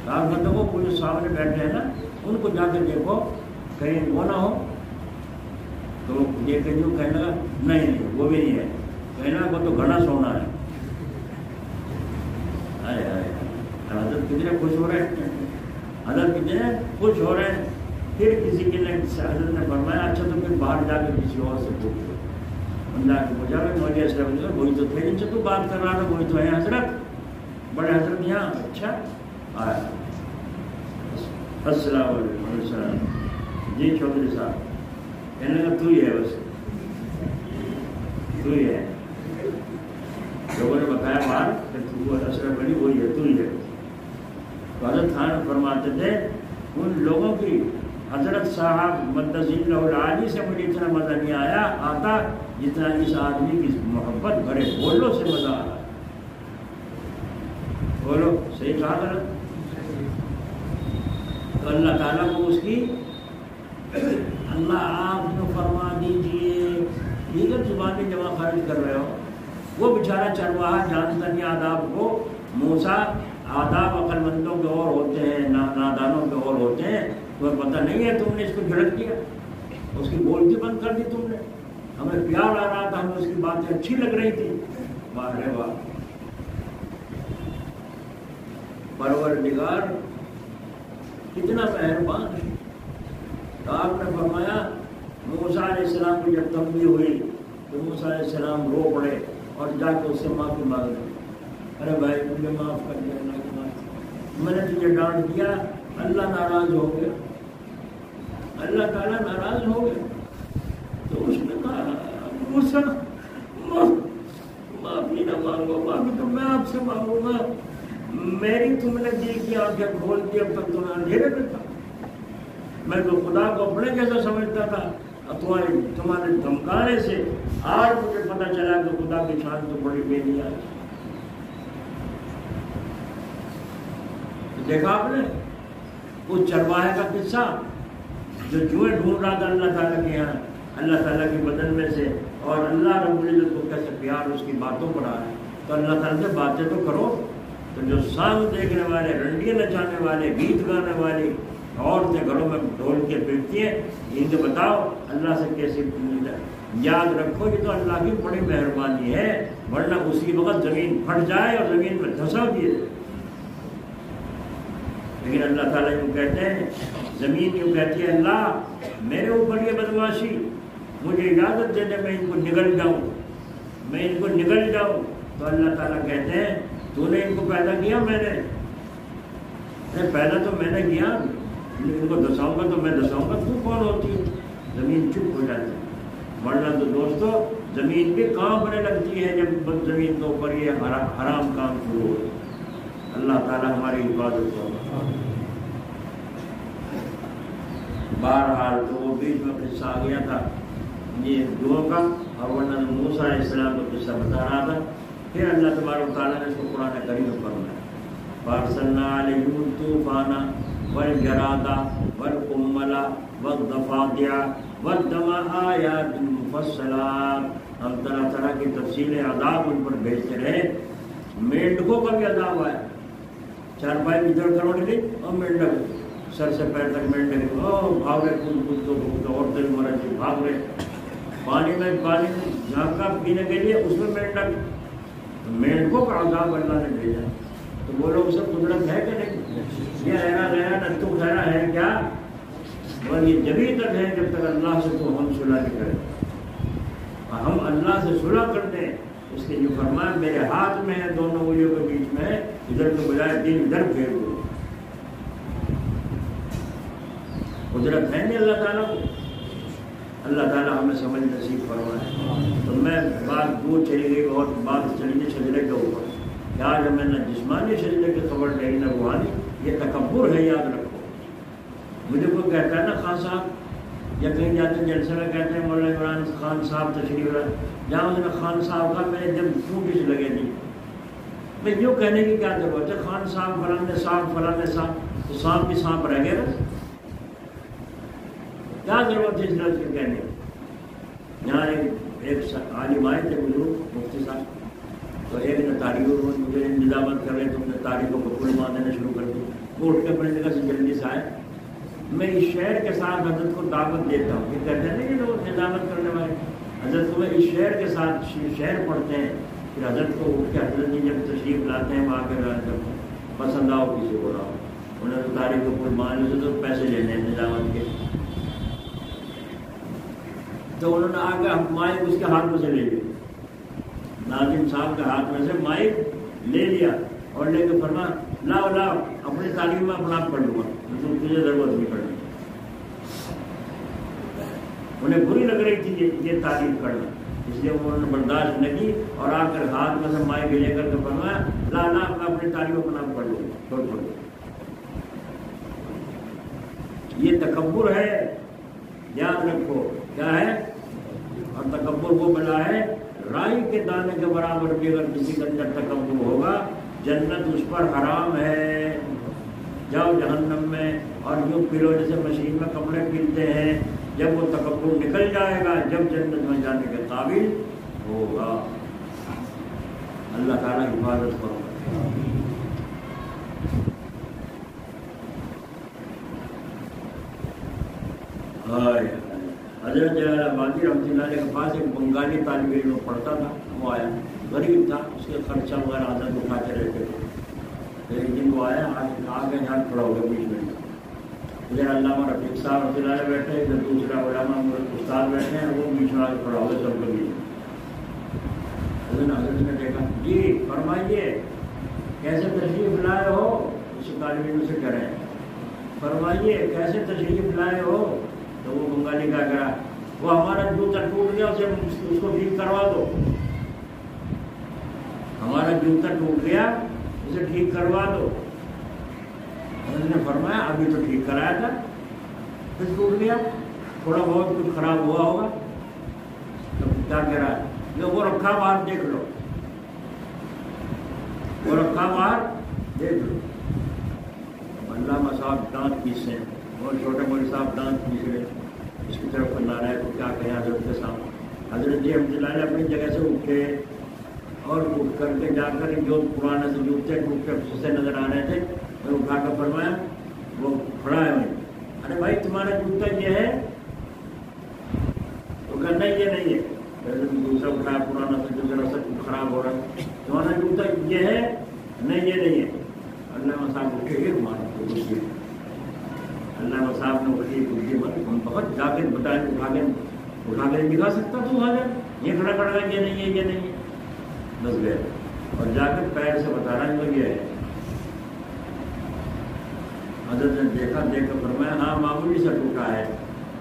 آپ بندوں کو جو سامنے بیٹھے ہیں نا ان کو جا کے دیکھو کہیں وہ نہ ہو تو یہ کہیں کہنے لگا نہیں وہ بھی نہیں ہے، کہنا وہ تو گھنا سونا ہے. حضرت کتنے خوش ہو رہے ہیں، حضرت کتنے خوش ہو رہے ہیں. پھر کسی کے لیے حضرت نے فرمایا اچھا تو پھر باہر جا کے کسی اور سے پوچھو. جا کے پوچھا مولوی اسلام وہی تو تھے جن سے تو بات کر رہا تھا، وہی تو ہے حضرت، بڑے حضرت یہاں. اچھا آیا السلام علیکم. السلام جی چودھری صاحب. کہنے لگا تو ہی ہے، بس تو ہی ہے. لوگوں نے بتایا باہر کہ اشرف علی وہی ہے، تو ہی ہے. تو حضرت خان فرماتے تھے ان لوگوں کی حضرت صاحب مدثر اللہ العالی سے مجھے اتنا مزہ نہیں آتا جتنا اس آدمی کی محبت بھرے بولوں سے مزہ آ رہا. بولو صحیح کہا غلط؟ تو اللہ تعالیٰ کو اس کی اللہ آپ نے فرما دیجئے. ٹھیک ہے زبانی جمع خارج کر رہے ہو. وہ بیچارہ چرواہا جانتا نہیں آداب کو. موسیٰ آداب عقل مندوں کے اور ہوتے ہیں، نادانوں کے اور ہوتے ہیں. تمہیں پتہ نہیں ہے، تم نے اس کو جھڑک دیا، اس کی بولتی بند کر دی تم نے. ہمیں پیار آ رہا تھا، ہمیں اس کی باتیں اچھی لگ رہی تھی. واہ رے واہ. پروردگار کتنا مہربان ہے. تو آپ نے فرمایا موسیٰ علیہ السلام کو جب تنبیہ ہوئی تو موسیٰ علیہ السلام رو پڑے اور جا کے اس سے معافی مانگ لی. ارے بھائی مجھے معاف کر دیا، اللہ کی معاف، میں نے تجھے ڈانٹ دیا، اللہ ناراض ہو گیا، اللہ تعالیٰ ناراض ہو گیا. تو اس نے کہا موسیٰ معافی نہ مانگو، معافی تو میں آپ سے مانگوں گا. میری تم نے دل کی آنکھیں کھول دی، اب تک تمہیں اندھیرے میں تھا. میں تو خدا کو اپنے جیسا سمجھتا تھا، تمہارے دھمکانے سے آج مجھے پتہ چلا کہ خدا کی شان تو بڑی بے نیا ہے. دیکھا آپ نے اس چرواہے کا قصہ جو جوئیں ڈھونڈ رہا تھا اللہ تعالیٰ کے یہاں، اللہ تعالیٰ کے بدن میں سے، اور اللہ رب العزت کو کیسے پیار اس کی باتوں پر آ رہا ہے. تو اللہ تعالیٰ سے باتیں تو کرو. تو جو سانگ دیکھنے والے، رنڈیاں نچانے والے، گیت گانے والی عورتیں گھروں میں ڈھول کے پھرتی ہیں، ان کو بتاؤ اللہ سے کیسے یاد رکھو. یہ تو اللہ کی بڑی مہربانی ہے، ورنہ اسی وقت زمین پھٹ جائے اور زمین میں دھسا دیے. لیکن اللہ تعالیٰ یوں کہتے ہیں، زمین یوں کہتی ہے اللہ میرے اوپر یہ بدمعاشی، مجھے اجازت دے دے میں ان کو نگل جاؤں، میں ان کو نگل جاؤں. تو اللہ تعالیٰ کہتے ہیں تو نے ان کو پیدا کیا، میں نے پیدا تو میں نے کیا، ان کو دساؤں گا تو میں دساؤں گا، تو کون ہوتی ہے. زمین چپ ہو جاتی ہے. ورنہ تو دوستو زمین بھی کانپنے لگتی ہے جب زمین کے اوپر یہ حرام کام شروع ہو. اللہ تعالیٰ ہماری حفاظت کرے. بہرحال تو وہ بیچ میں قصہ آ گیا تھا یہ دعاؤں کا، اور ورنہ موسیٰ علیہ السلام کو قصہ بتا رہا تھا. پھر اللہ تبارک و تعالیٰ نے اس کو قرآن کریم میں فرمایا فَأَرْسَلْنَا عَلَيْهِمُ الطُّوفَانَ وَالْجَرَادَ وَالْقُمَّلَ وَالضَّفَادِعَ وَالدَّمَ آيَاتٍ مُفَصَّلَاتٍ. ہم طرح طرح کی تفصیل عذاب ان پر بھیجتے رہے. مینڈکوں کا بھی عذاب آیا. چارپائی ادھر کروڑ گئی اور مینڈک سر سے پیر تک مینڈک بھاگ رہے، کود تو عورتیں بھی مرا جی بھاگ رہے. پانی میں جھانکا پینے کے لیے اس میں مینڈک، مینڈکوں کا عذاب اللہ نے بھیجا. تو وہ لوگ سب قدرت ہے کہ نہیں؟ یہ ایرا گیا نہ تو خیرا ہے کیا؟ اور یہ جبھی تک ہے جب تک اللہ سے تو ہم صلح نہیں کریں. ہم اللہ سے صلح کرتے ہیں، اس کے جو فرمایا میرے ہاتھ میں ہے، دونوں انگلیوں کے بیچ میں ہے، ادھر کے بجائے دل ادھر پھیر دو. قدرت ہے نہیں اللہ تعالیٰ کو. اللہ تعالیٰ ہمیں سمجھ نصیب فرمائے. تو میں بات دور چلی گئی اور بات چلی گئی شجرے کے اوپر. آج ہمیں نہ جسمانی شجرے کی خبر نہیں نہ روحانی. یہ تکبر ہے، یاد رکھو. مجھے کوئی کہتا ہے نا خان صاحب، یا کہیں جاتے ہیں جلسے میں کہتے ہیں مولانا عمران خان صاحب تشریف رہے، جہاں اس نے خان صاحب کا میرے دل ٹوٹی سے لگے نہیں. میں یوں کہنے کی کیا ضرورت ہے خان صاحب فلانے صاحب فلانے صاحب، تو صاحب کی صاحب رہ گئے بس. کیا ضرورت ہے اس لفظ کے کہنے. یہاں ایک عالم آئے تھے بزرگ مفتی صاحب، تو ایک نے تاریخ مجھے نظامت کر رہے، تم نے تاریخوں کو پل مار دینا شروع کر دی، وہ اٹھ کے اپنے جگہ سے جلدی سے آئے. میں اس شعر کے ساتھ حضرت کو دعوت دیتا ہوں. یہ کہتے ہیں کہ لوگ نظامت کرنے والے حضرت کو میں اس شعر کے ساتھ شعر پڑھتے ہیں، پھر حضرت کو اٹھ کے حضرت جی جب تشریف لاتے ہیں وہاں کے بیان کرتے ہیں پسند آؤ کسی کو لاؤ. انہیں تو تاریخ کو پل مان لیتے تو پیسے لینے ہیں نظامت کے. تو انہوں نے آ کے مائک اس کے ہاتھ میں سے لے لیا، ناظم صاحب کے ہاتھ میں سے مائک لے لیا اور لے کے فرمایا لاؤ لاؤ اپنی تعلیم میں اپنا آپ پڑھ لوں گا، تجھے ضرورت نہیں پڑنی. انہیں بری لگ رہی تھی یہ تعلیم کرنا، اس لیے انہوں نے برداشت نہیں کی اور آ کر ہاتھ میں سے مائک لے کر کے فرمایا لا لا میں اپنی تعلیم اپنا آپ پڑھ لوں گا، چھوڑ چھوڑ. یہ تکبر ہے، یاد رکھو کیا ہے. اور تکبر وہ بلا ہے رائی کے دانے کے برابر بھی اگر کسی کے اندر تکبر ہوگا جنت اس پر حرام ہے. جاؤ جہنم میں اور یوں پلو جیسے مشین میں کپڑے پلتے ہیں، جب وہ تکبر نکل جائے گا جب جنت میں جانے کے قابل ہوگا. اللہ تعالیٰ حفاظت کرو. حضرت جلال آبادی رحمۃ اللہ علیہ کے پاس ایک بنگالی طالب علم پڑھتا تھا. وہ آیا، غریب تھا، اس کے خرچہ وغیرہ حضرت اٹھاتے رہتے تھے. ایک دن وہ آیا آگے یہاں کھڑا ہو گیا بیچ میں. ادھر علامہ رفیق صاحب رحمۃ اللہ علیہ بیٹھے، ادھر دوسرا علامہ استاد بیٹھے ہیں، وہ بیچ میں آگے کھڑا ہو گیا سب کے بیچ میں. حضرت نے دیکھا جی فرمائیے کیسے تشریف لائے ہو. اس طالب علم سے کہہ رہے ہیں فرمائیے کیسے تشریف لائے ہو. تو وہ بنگالی کا کرا وہ ہمارا جوتا ٹوٹ گیا اسے اس کو ٹھیک کروا دو. ہمارا جوتا ٹوٹ گیا اسے ٹھیک کروا دو. انہوں نے فرمایا ابھی تو ٹھیک کرایا تھا، پھر ٹوٹ گیا، تھوڑا بہت کچھ خراب ہوا ہوگا. تو کیا کہہ رہا ہے وہ رکھا باہر دیکھ لو، وہ رکھا باہر دیکھ لو. علامہ صاحب دانت پیسے اور چھوٹے مولی صاحب دانت پیس رہے، اس کی طرف بنا رہا ہے تو کیا کہیں حضرت کے سامنے. حضرت جی رحمۃ اللہ علیہ اپنی جگہ سے اٹھے اور اٹھ کر کے جا کر جو پرانے سے جوتے ٹوٹ کے پھسے نظر آ رہے تھے میں اٹھا کر فرمایا وہ کھڑا ہے وہیں. ارے بھائی تمہارا جوتا یہ ہے؟ تو کہنا یہ نہیں ہے. دوسرا اٹھایا پرانا سے جو ذرا سا خراب ہو رہا ہے، تمہارا جوتا یہ ہے؟ نہیں یہ نہیں ہے. علامہ صاحب اٹھے گئے ہمارے علامہ صاحب نے اٹھی کچھ مت ہم بہت جا کے بتائیں اٹھا کے دکھا سکتا تو آ جائے. یہ کھڑا کھڑا یہ نہیں ہے یہ نہیں ہے، بس گئے اور جا کے پیر سے بتا رہا ہے یہ ہے. حضرت نے دیکھا دیکھ کر فرمایا ہاں معمولی سے ٹوٹا ہے.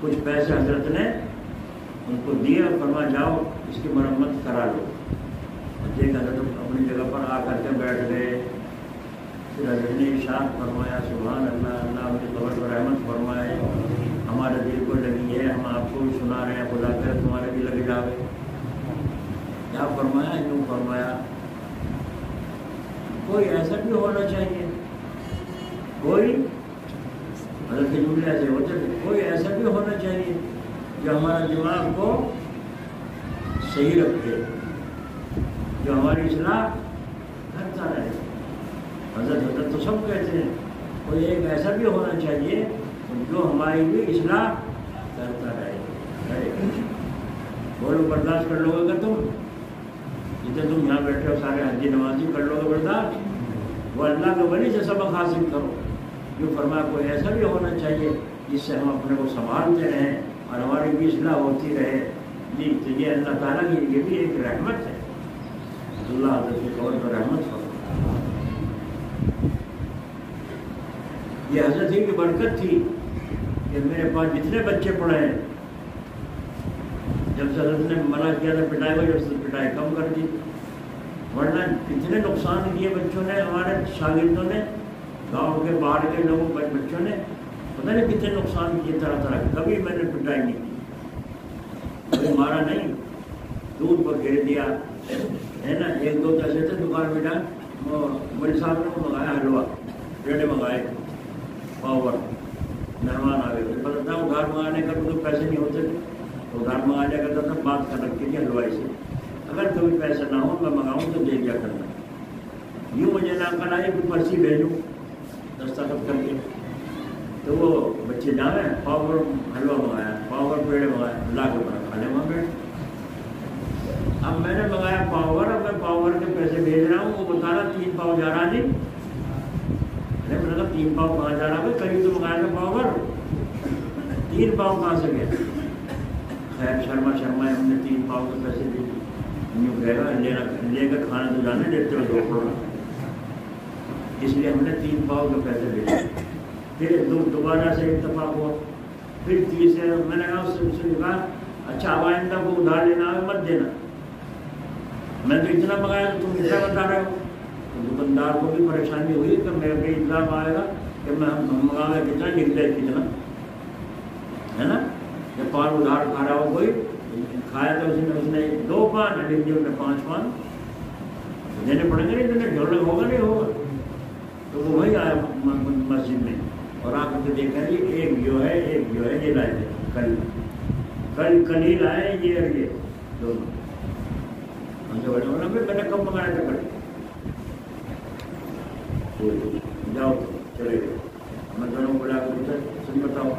کچھ پیسے حضرت نے ان کو دیے اور فرمایا جاؤ اس کی مرمت کرا لو. دیکھ حضرت اپنی جگہ پر آ کر کے بیٹھ گئے. پھر حضرت نے ارشاد فرمایا سبحان اللہ، اللہ اپنی قبر پر رحمت فرمائے. ہمارے دل کو لگی ہے، ہم آپ کو بھی سنا رہے ہیں، خدا کر تمہارے بھی لگ جاوے. کیا فرمایا؟ یوں فرمایا کوئی ایسا بھی ہونا چاہیے، کوئی حضرت کے جملے ایسے ہوتے تھے، کوئی ایسا بھی ہونا چاہیے جو ہمارا دماغ کو صحیح رکھے، جو ہماری اصلاح کرتا رہے. حضرت تو سب کہتے ہیں کوئی ایک ایسا بھی ہونا چاہیے جو ہماری بھی اصلاح کرتا رہے. بولو برداشت کر لو گے کہ تم جتنے تم یہاں بیٹھے ہو سارے حجی نمازی کر لو گے برداشت؟ وہ اللہ کے ولی سے سبق حاصل کرو. جو فرمایا کوئی ایسا بھی ہونا چاہیے جس سے ہم اپنے کو سنبھالتے رہیں اور ہماری بھی اصلاح ہوتی رہے. جی تو یہ اللہ تعالیٰ کی یہ بھی ایک رحمت ہے. اللہ حضرت کے طور پر رحمت ہو. یہ حضرت ہی کی برکت تھی کہ میرے پاس جتنے بچے پڑھے ہیں، جب سے حضرت نے منع کیا تھا پٹائی کو، جب سے پٹائی کم کر دی. ورنہ کتنے نقصان کیے بچوں نے، ہمارے شاگردوں نے، گاؤں کے باہر کے لوگوں بچوں نے پتہ نہیں کتنے نقصان کیے طرح طرح. کبھی میں نے پٹائی نہیں کی، کوئی مارا نہیں، دودھ پر گھیر دیا ہے نا. ایک دو پیسے تھے دکان میں ڈال، وہ مول صاحب نے منگایا حلوہ، پیڑے منگائے، پاور مہمان آ گئے تھے. پتہ تھا ادھار منگانے کا تو پیسے نہیں ہوتے تھے، تو ادھار منگانے کا تھا بات کر رکھی تھی حلوائی سے. اگر کبھی پیسے نہ ہو میں منگاؤں تو دے دیا کرنا. یوں مجھے نہ کرنا ہے کہ پرچی بھیجوں دستخط کر کے. تو وہ بچے جانے پاؤ حلوہ منگایا, پاؤ پیڑ منگایا, لا کے بنا کھانے وہاں بیٹھ. اب میں نے منگایا پاؤ, اب میں پاؤ کے پیسے بھیج رہا ہوں, وہ بتا رہا 3 پاؤ جا رہا. نہیں میں نے کہا 3 پاؤ کہاں جا رہا ہے, کبھی تو منگایا تھا پاؤ 3 پاؤ کہاں سے گیا. خیر شرما ہم نے 3 پاؤ کے پیسے دے دیے. یوں کہے گا لے کر کھانا تو جانے دیتے ہو 2 کروڑ, اس لیے ہم نے 3 پاؤ کے پیسے بھیجے. پھر دوبارہ سے اتفاق ہوا, پھر تیسرے میں نے کہا اس سے کہا اچھا اب آئندہ کو ادھار لینا ہے مت دینا, میں تو اتنا منگایا تو تم اتنا بتا رہے ہو. دکاندار کو بھی پریشانی ہوئی کہ میرے بھی اطلاع آئے گا کہ میں منگا میں کتنا لکھ دے کتنا ہے نا. جب پان ادھار کھا رہا ہو کوئی کھایا تو اس نے 2 پان لکھ دیے, 5 پان دینے پڑیں گے. نہیں تو ڈھولک ہوگا نہیں ہوگا. تو وہ وہی آیا مسجد میں اور آ کر کے دیکھا یہ ایک جو ہے یہ لائے تھے کل ہی لائے یہ دونوں. میں نے کب منگایا تھا کل, جاؤ چلے گئے. میں دونوں کو لا کر سن بتاؤ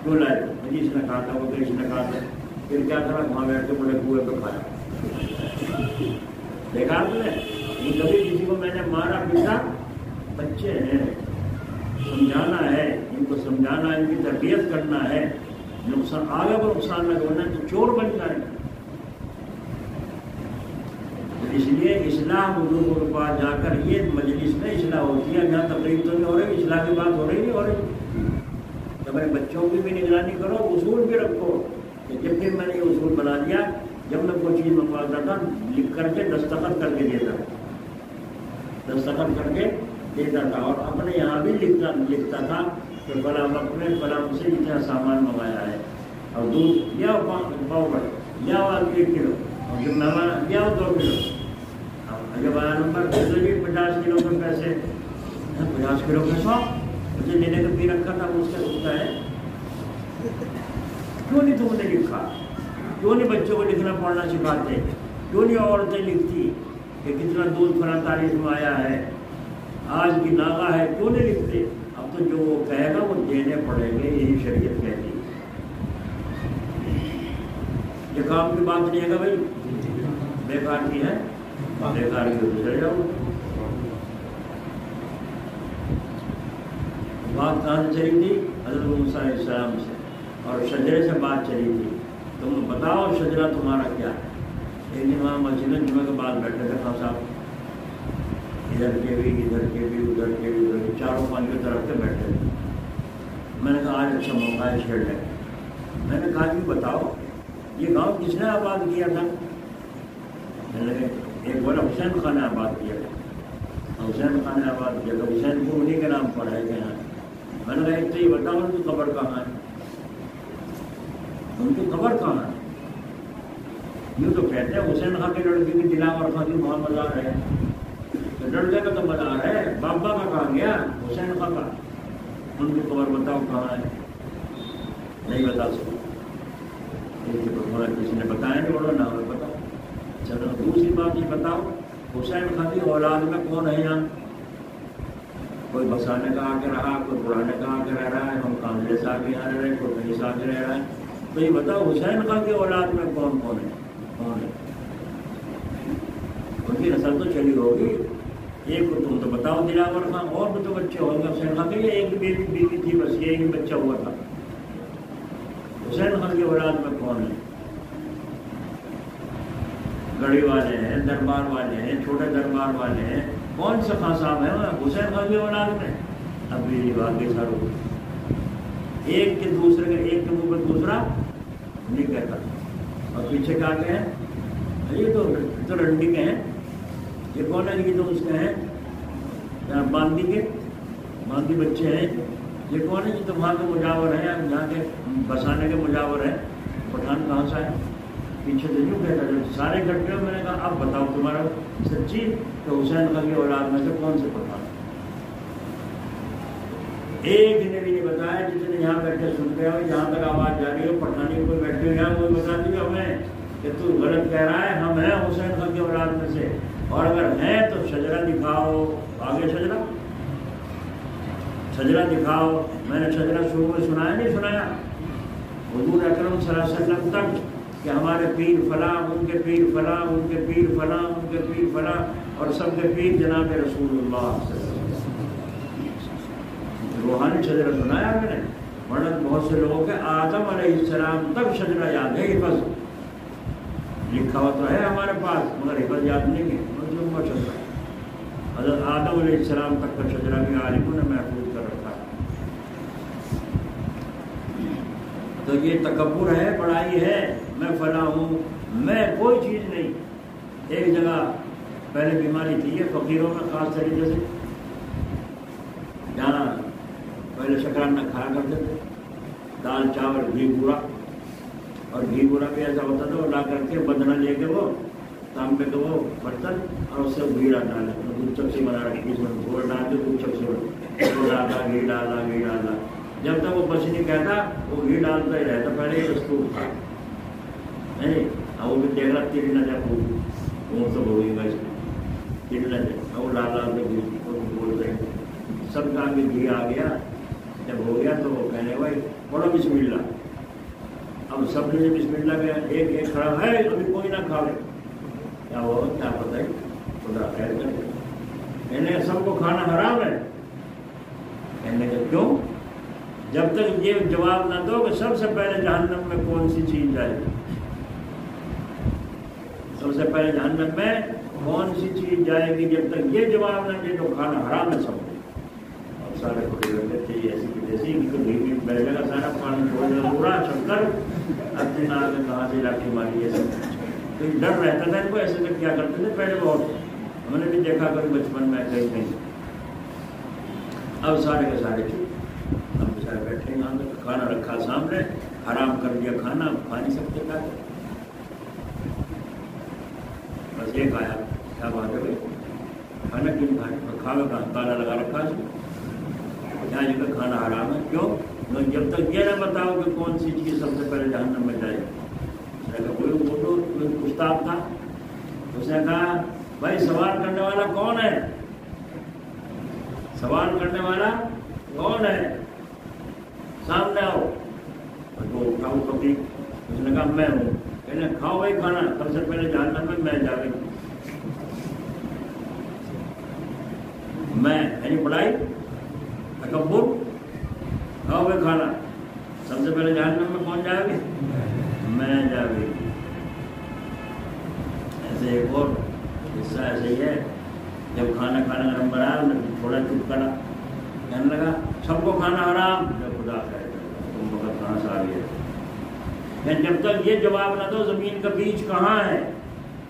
کیوں لائے. مجھے اس نے کہا تھا وہ اس نے کہا تھا. پھر کیا کرا وہاں بیٹھ کے بڑے کنویں پہ کھایا. دیکھا آپ نے کبھی کسی کو میں نے مارا پیٹا. بچے ہیں, سمجھانا ہے ان کو, سمجھانا ہے ان کی تربیت کرنا ہے. نقصان آگے کو نقصان نہ کرنا تو چور بن جائیں. اس لیے اصلاح بزرگوں کے پاس جا کر یہ مجلس میں اصلاح ہوتی ہے. جہاں تقریب تو نہیں ہو رہی, اصلاح کی بات ہو رہی نہیں ہو رہی. جب میں بچوں کی بھی نگرانی کرو, اصول بھی رکھو. جب پھر میں نے یہ اصول بنا دیا, جب میں کوئی چیز منگواتا تھا لکھ کر کے دستخط کر کے دیتا, دستخط کر کے دیتا تھا. اور اپنے یہاں بھی لکھتا تھا کہ فلاں وقت میں فلاں سے اتنا سامان منگایا ہے, اور دودھ یا پاؤ بھر یا 1 کلو, اور جب مہمان یا 2 کلو. جب آیا نمبر 50 کلو کے پیسے, 50 کلو کے 100 مجھے لینے کا بھی رکھا تھا. اس سے ہوتا ہے کیوں نہیں تم نے لکھا, کیوں نہیں بچوں کو لکھنا پڑھنا سکھاتے, کیوں نہیں عورتیں لکھتی کہ کتنا دودھ فلاں تاریخ میں آیا ہے, آج کی ناغہ ہے, کیوں نہیں لکھتے. اب تو جو وہ کہے گا وہ دینے پڑیں گے, یہی شریعت کہتی ہے. یہ کام کی بات نہیں ہے گا بھائی, بیکار کی ہے, بیکار کی گزر جاؤ. بات کہاں سے چلی تھی؟ حضرت موسیٰ علیہ السلام سے, اور شجرے سے بات چلی تھی. تم بتاؤ شجرہ تمہارا کیا ہے. ایک دن وہاں مسجد میں جمعہ کے بعد بیٹھے تھے خان صاحب, ادھر کے بھی ادھر کے بھی ادھر کے بھی ادھر کے, چاروں 5 طرف سے بیٹھے تھے. میں نے کہا آج اچھا موقع ہے چھیڑ لیں. میں نے کہا کہ بتاؤ یہ گاؤں کس نے آباد کیا تھا. میں نے ایک بولا حسین خان نے آباد کیا تھا. حسین خان نے آباد کیا تھا, حسین کو انہیں کے نام پر ہے کہ یہاں. میں نے کہا ایک تو یہ بتاؤ ان کی قبر کہاں ہے, ان کی قبر کہاں ہے. یوں تو کہتے ہیں حسین خان کے لڑکی کی دلاور خان کی وہاں مزار ہے, تو لڑکے کا تو مزار ہے, بابا کا کہاں گیا حسین خان کا. ان کی قبر بتاؤ کہاں ہے. نہیں بتا سکتا. کسی نے بتایا نہیں, بولو نہ ہمیں پتا. چلو دوسری بات یہ بتاؤ حسین خان کی اولاد میں کون ہے یہاں. کوئی بسانے کا آ کے رہا, کوئی پرانے کا آ کے رہ رہا ہے, ہم کاندلے سے آ کے یہاں رہ رہے ہیں, کوئی کہیں سے آ کے رہ رہا ہے. تو یہ بتاؤ حسین خان کی اولاد میں کون کون ہے, کون ہے. ان کی نسل تو چلی ہوگی. ایک کو تم تو بتاؤ دلاور خان, اور بھی تو بچے ہوں گے حسین خان کے. ایک بیوی تھی بس, یہ ہی بچہ ہوا تھا. حسین خان کی اولاد میں کون ہے. گڑھی والے ہیں, دربار والے ہیں, چھوٹے دربار والے ہیں, کون سے خان صاحب ہیں حسین خان کی اولاد میں. اب بھی بات کے ساروں ایک کے دوسرے کے, ایک کے منہ پر دوسرا نہیں کہتا. اور پیچھے کیا کہ ہیں یہ تو رنڈی کے ہیں. یہ کون ہے, یہ تو اس کے ہیں باندی کے, باندی بچے ہیں. یہ کون ہے, یہ تو وہاں کے مجاور ہیں, جہاں کے بسانے کے مجاور ہیں. پٹھان کہاں سے ہے. پیچھے تو یوں کہتا جب سارے اکٹھے ہو. میں نے کہا اب بتاؤ تمہارا سچی کہ حسین خان کی اولاد میں سے کون سے پٹھان. ایک نے بھی نہیں بتایا. جتنے یہاں بیٹھے سنتے ہو, جہاں تک آواز جا رہی ہو, پٹھانی کوئی بیٹھے ہو یہاں, کوئی بتا دیجیے ہمیں کہ تو غلط کہہ رہا ہے، ہم ہیں حسین خان کی اولاد میں سے، اور اگر ہیں تو شجرہ دکھاؤ، آگے شجرہ دکھاؤ۔ میں نے شجرہ شروع میں سنایا نہیں سنایا؟ حضور اکرم صلی اللہ علیہ وسلم تک کہ ہمارے پیر فلاں، ان کے پیر فلاں، ان کے پیر فلاں، ان کے پیر فلاں، اور سب کے پیر جناب رسول اللہ صلی اللہ علیہ وسلم۔ روحانی شجرہ سنایا میں نے، ورنہ بہت سے لوگوں کے آدم علیہ السلام تک شجرہ یاد ہے، حفظ لکھا ہوا تو ہے ہمارے پاس، مگر حفظ یاد نہیں ہے، لمبا شجرہ۔ حضرت آدم علیہ السلام تک کا شجرہ بھی عالموں نے محفوظ کر رکھا ہے۔ تو یہ تکبر ہے، بڑائی ہے، میں فلاں ہوں، میں کوئی چیز نہیں۔ ایک جگہ پہلے بیماری تھی یہ فقیروں میں خاص طریقے سے، جہاں پہلے شکرانہ کھایا کرتے تھے، دال چاول گھی بورا، اور گھی بورا بھی ایسا ہوتا تھا وہ لا کر کے بدنا لے کے وہ تانبے کے وہ برتن، اور اس سے گھی ڈالے، دودھ چپسی بنا رکھی، اس میں گھول ڈال کے دودھ چپسی ڈالا، گھی ڈالا، جب تک وہ بچ نہیں کہتا وہ گھی ڈالتا ہی رہتا، پہلے ہی دستور تھا نہیں، اور وہ بھی دیکھ رہا تیری نہ جب وہ سب ہوگی گا، اس میں تیری نہ جب وہ ڈال کے گھی بولتے ہیں، سب کا بھی گھی آ گیا، جب ہو گیا تو وہ کہنے بھائی بڑا بسم اللہ۔ اب سب نے بسم اللہ کیا، ایک کھڑا ہے، ابھی کوئی نہ کھا لے، کیا ہوا کیا پتہ ہے، خدا خیر کرے، کہنے سب کو کھانا حرام ہے، کہنے کا کیوں؟ جب تک یہ جواب نہ دو کہ سب سے پہلے جہنم میں کون سی چیز جائے گی، سب سے پہلے جہنم میں کون سی چیز جائے گی، جب تک یہ جواب نہ دے تو کھانا حرام ہے سب کو۔ اور سارے کھڑے ہوتے تھے ایسی کی جیسی گھی بیٹھے گا، سارا پانی چھوڑ دے پورا شکر اپنے نام میں کہاں سے لاٹھی ماری ہے، تو ڈر رہتا تھا ان کو، ایسے میں کیا کرتے تھے پہلے بہت، ہم نے بھی دیکھا کبھی بچپن میں کہیں۔ اب سارے کے سارے چپ، بیٹھے یہاں کھانا رکھا سامنے، حرام کر دیا کھانا، کھا نہیں سکتے تھا، بس یہ کھایا، کیا بات ہے بھائی کھانا کیوں کھائے، کھانا کہاں تالا لگا رکھا ہے، یہاں جی کا کھانا حرام ہے، کیوں؟ جب تک یہ نہ بتاؤ کہ کون سی چیز سب سے پہلے جہنم میں جائے۔ کوئی استاد تھا، اس نے کہا بھائی سوال کرنے والا کون ہے، سوال کرنے والا کون ہے، سامنے آؤ۔ وہ اٹھاؤ کبھی، اس نے کہا میں ہوں، کہنے کھاؤ بھائی کھانا، سب سے پہلے جہنم میں جا گئی، میں یعنی بڑائی تکبر، کھاؤ بھائی کھانا، سب سے پہلے جہنم میں کون جائے گی، میں جا گئی۔ ایسے ایک اور حصہ ایسے ہی ہے، جب کھانا کھانے کا نمبر آیا تھوڑا چپ کرا، کہنے لگا سب کو کھانا حرام، خدا کرے تم وقت کہاں سے آ گئے، جب تک یہ جواب نہ دو زمین کا بیج کہاں ہے،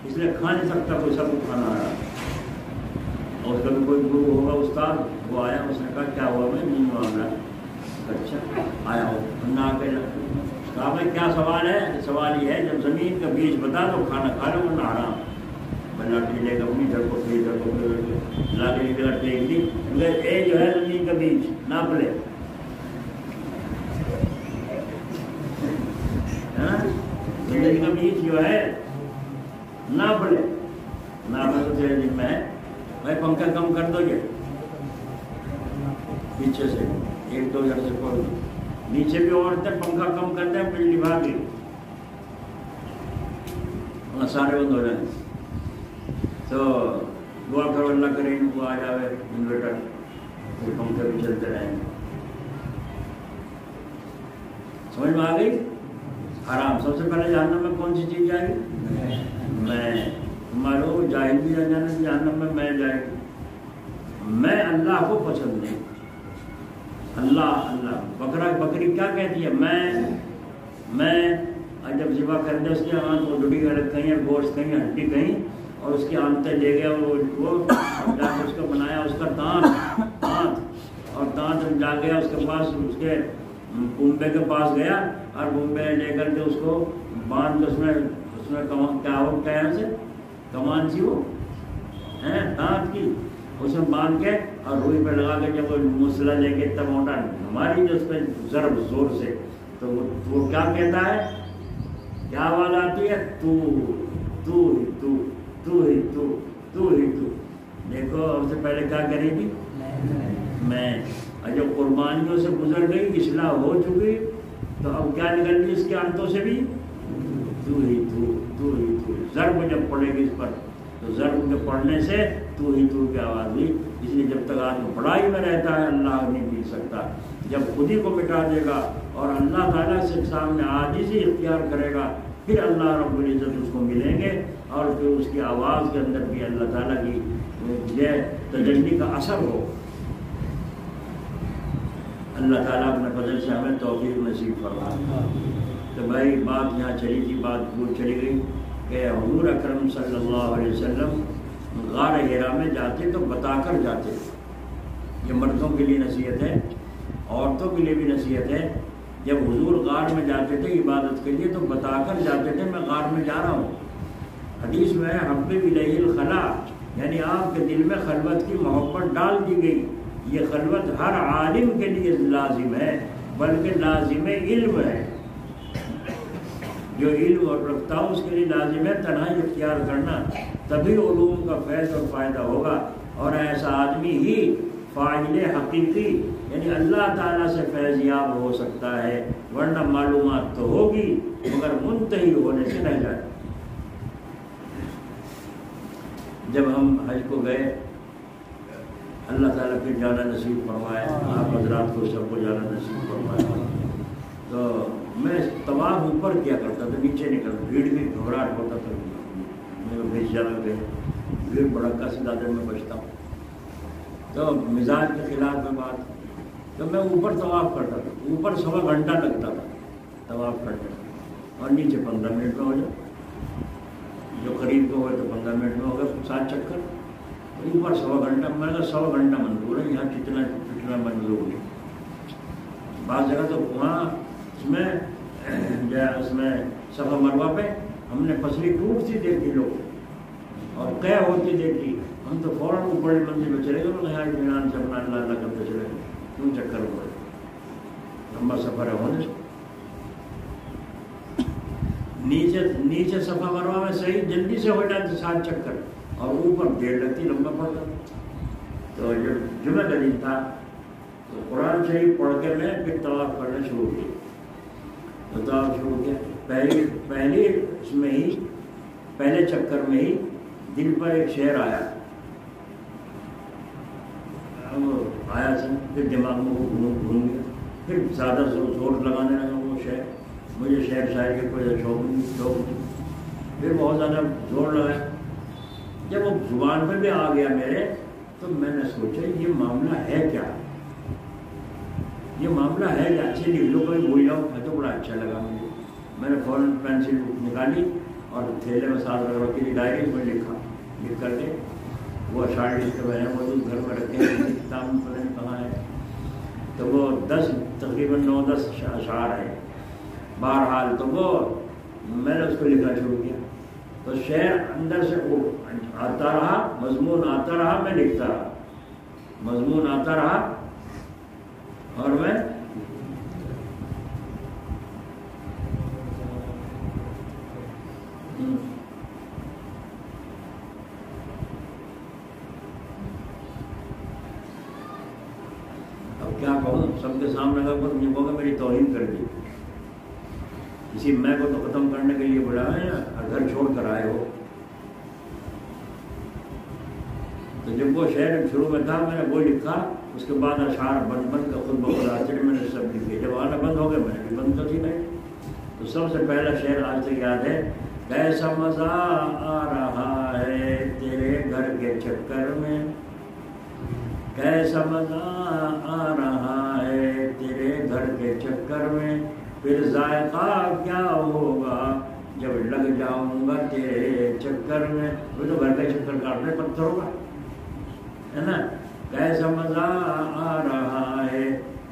اس لیے کھا نہیں سکتا کوئی، سب کو کھانا حرام۔ اور کبھی کوئی گرو ہوگا استاد، وہ آیا، اس نے کہا کیا ہوا میں نہیں معاملہ، اچھا آیا ہو، ہم نے آ کے کہا بھائی کیا سوال ہے، سوال یہ ہے جب زمین کا بیج بتا دو کھانا کھا لو ورنہ حرام۔ لاٹھی لے کر اپنی گھر کو لاٹھی لے کر ٹیک دی، یہ جو ہے زمین کا بیج ناپ لے، زمین کا بیج جو ہے ناپ لے، ناپ تو تیرے دن میں ہے، بھائی پنکھا کم کر دو گے پیچھے سے، 1-2 ہزار سے کھول دو، نیچے بھی عورتیں پنکھا کم کر دیں، بجلی بھاگ گئی، سارے بند ہو جائیں، تو دعا کرو اللہ کرے ان کو آ جاوے انورٹر، پھر پنکھے بھی چلتے رہیں گے۔ سمجھ میں آ گئی؟ حرام سب سے پہلے جہنم میں کون سی چیز جائے گی، میں، معلوم جاہل بھی جہنم میں جائے گی، میں اللہ کو پسند نہیں، اللہ بکری کیا کہتی ہے، میں جب ذبح کر دے اس کی آنکھ وہ ڈوڈی الگ کہیں، گوشت کہیں، ہڈی کہیں، اور اس کی آنتیں لے گیا وہ جا کے اس کو بنایا، اس کا دانت، اور دانت جا گیا اس کے پاس، اس کے کنبے کے پاس گیا، اور کنبے لے کر کے اس کو باندھ کے اس میں کیا ہو سے کمان سی وہ دانت کی، اس میں باندھ کے اور روئی پہ لگا کے جب وہ مسئلہ لے کے اتنا موٹا ہماری جو اس پہ ضرب زور سے، تو وہ کیا کہتا ہے کیا آواز آتی ہے؟ تو تو ہی تو تو ہی تو تو ہی تو. دیکھو ہم سے پہلے کیا کری تھی؟ میں. اور جب قربانیوں سے گزر گئی، اصلاح ہو چکی، تو اب کیا نکل گئی اس کے انتوں سے بھی؟ تو ہی تو تو ہی تو. ضرب جب پڑے گی اس پر تو ضرب کے پڑھنے سے تو ہی تو کی آواز ہوئی. اس لیے جب تک آدمی پڑھائی میں رہتا ہے اللہ نہیں مل سکتا. جب خود ہی کو مٹا دے گا اور اللہ تعالیٰ سے سامنے عاجزی اختیار کرے گا، پھر اللہ رب العزت اس کو ملیں گے، اور پھر اس کی آواز کے اندر بھی اللہ تعالیٰ کی یہ تجلی کا اثر ہو. اللہ تعالیٰ اپنے فضل سے ہمیں توفیق نصیب فرمائے. تو بھائی بات یہاں چلی تھی، بات دور چلی گئی کہ حضور اکرم صلی اللہ علیہ وسلم غار حرا میں جاتے تو بتا کر جاتے. یہ مردوں کے لیے نصیحت ہے، عورتوں کے لیے بھی نصیحت ہے. جب حضور غار میں جاتے تھے عبادت کے لیے تو بتا کر جاتے تھے میں غار میں جا رہا ہوں. حدیث میں ہے حبب الیہ الخلا، یعنی آپ کے دل میں خلوت کی محبت ڈال دی گئی. یہ خلوت ہر عالم کے لیے لازم ہے، بلکہ لازم علم ہے. جو علم رکھتا ہو اس کے لیے لازم ہے تنہائی اختیار کرنا، تبھی علوم کا فیض اور فائدہ ہوگا. اور ایسا آدمی ہی فاعل حقیقی یعنی اللہ تعالیٰ سے فیض یاب ہو سکتا ہے، ورنہ معلومات تو ہوگی مگر منتہی ہونے سے رہ جائے. جب ہم حج کو گئے، اللہ تعالیٰ پھر جانا نصیب فرمائے، آپ حضرات کو سب کو جانا نصیب فرمائے. تو میں طواف اوپر کیا کرتا تھا، نیچے نہیں کرتا. بھیڑ بھی گھبراہٹ ہوتا تھا، میں بیچ جانا گئے بھیڑ بڑکا سے زیادہ میں بچتا ہوں. تو مزاج کے خلاف میں بات، تو میں اوپر طواف کرتا تھا. اوپر 1.25 گھنٹہ لگتا تھا طواف کرنے، اور نیچے 15 منٹ میں ہو جائے. جو قریب کو ہوئے تو 15 منٹ میں ہو گئے 7 چکر. اوپر 1.25 گھنٹہ، میں نے کہا 100 گھنٹہ منظور ہے، یہاں کتنا منظور نہیں. بعض جگہ تو وہاں اس میں صفا مروہ پہ ہم نے پسلی ٹوٹتی دیکھی لوگ اور قے ہوتی دیکھی. ہم تو فوراً اوپر منزل میں چلے گئے، یہاں اطمینان سے اپنا اللہ اللہ کرتے چلے گئے. کیوں چکر ہوئے؟ لمبا سفر ہے ہونے. نیچے صفا مروہ میں صحیح جلدی سے ہو جاتے 7 چکر، اور اوپر دیر لگتی، لمبا پڑتا. تو جب جمعہ کا دن تھا تو قرآن شریف پڑھ کے میں پھر طواف کرنا شروع کیا. تو طواف شروع کیا، پہلی اس میں ہی پہلے چکر میں ہی دل پر ایک شعر آیا تھا. پھر دماغ میں وہ گھوم گیا، پھر زیادہ زور لگانے لگا وہ شعر. مجھے شعر شاعری کے کوئی شوق نہیں. پھر بہت زیادہ زور لگایا. جب وہ زبان پہ بھی آ گیا میرے، تو میں نے سوچا یہ معاملہ ہے کیا، یہ معاملہ ہے کہ اچھے لکھ لو کوئی بھول جاؤ. میں تو بڑا اچھا لگا مجھے. میں نے فوراً پینسل نکالی اور تھیلے میں ساتھ رکھ رکھی ڈائری میں لکھا. لکھ کر کے وہ اشعار لکھ کے میں نے وہ گھر میں رکھے ہیں، کتاب میں پڑھیں کہاں ہے. تو وہ 10 تقریباً 9-10 اشعار ہیں. بہرحال تو وہ میں نے اس کو لکھنا شروع کیا. تو شعر اندر سے آتا رہا، مضمون آتا رہا، میں لکھتا رہا. مضمون آتا رہا اور میں اب کیا کہوں، سب کے سامنے اگر کوئی مجھے کہو کہ میری توہین کر دی. اسی میں کو تو ختم کرنے کے لیے بلایا ہے، گھر چھوڑ کر آئے ہو. تو جب وہ شعر شروع میں تھا میں نے وہ لکھا. اس کے بعد اشعار بند کا خود بخود آتے میں نے سب لکھے. جب آنا بند ہو گئے میں نے بھی بند کر دی. تو سب سے پہلا شعر آج تک یاد ہے، کیسا مزہ آ رہا ہے تیرے گھر کے چکر میں، کیسا مزہ آ رہا ہے تیرے گھر کے چکر میں، پھر ذائقہ کیا ہوگا جب لگ جاؤں گا تیرے چکر میں. وہ تو گھر کا چکر کاٹنے پتھروں کا ہے نا. کیسا مزہ آ رہا ہے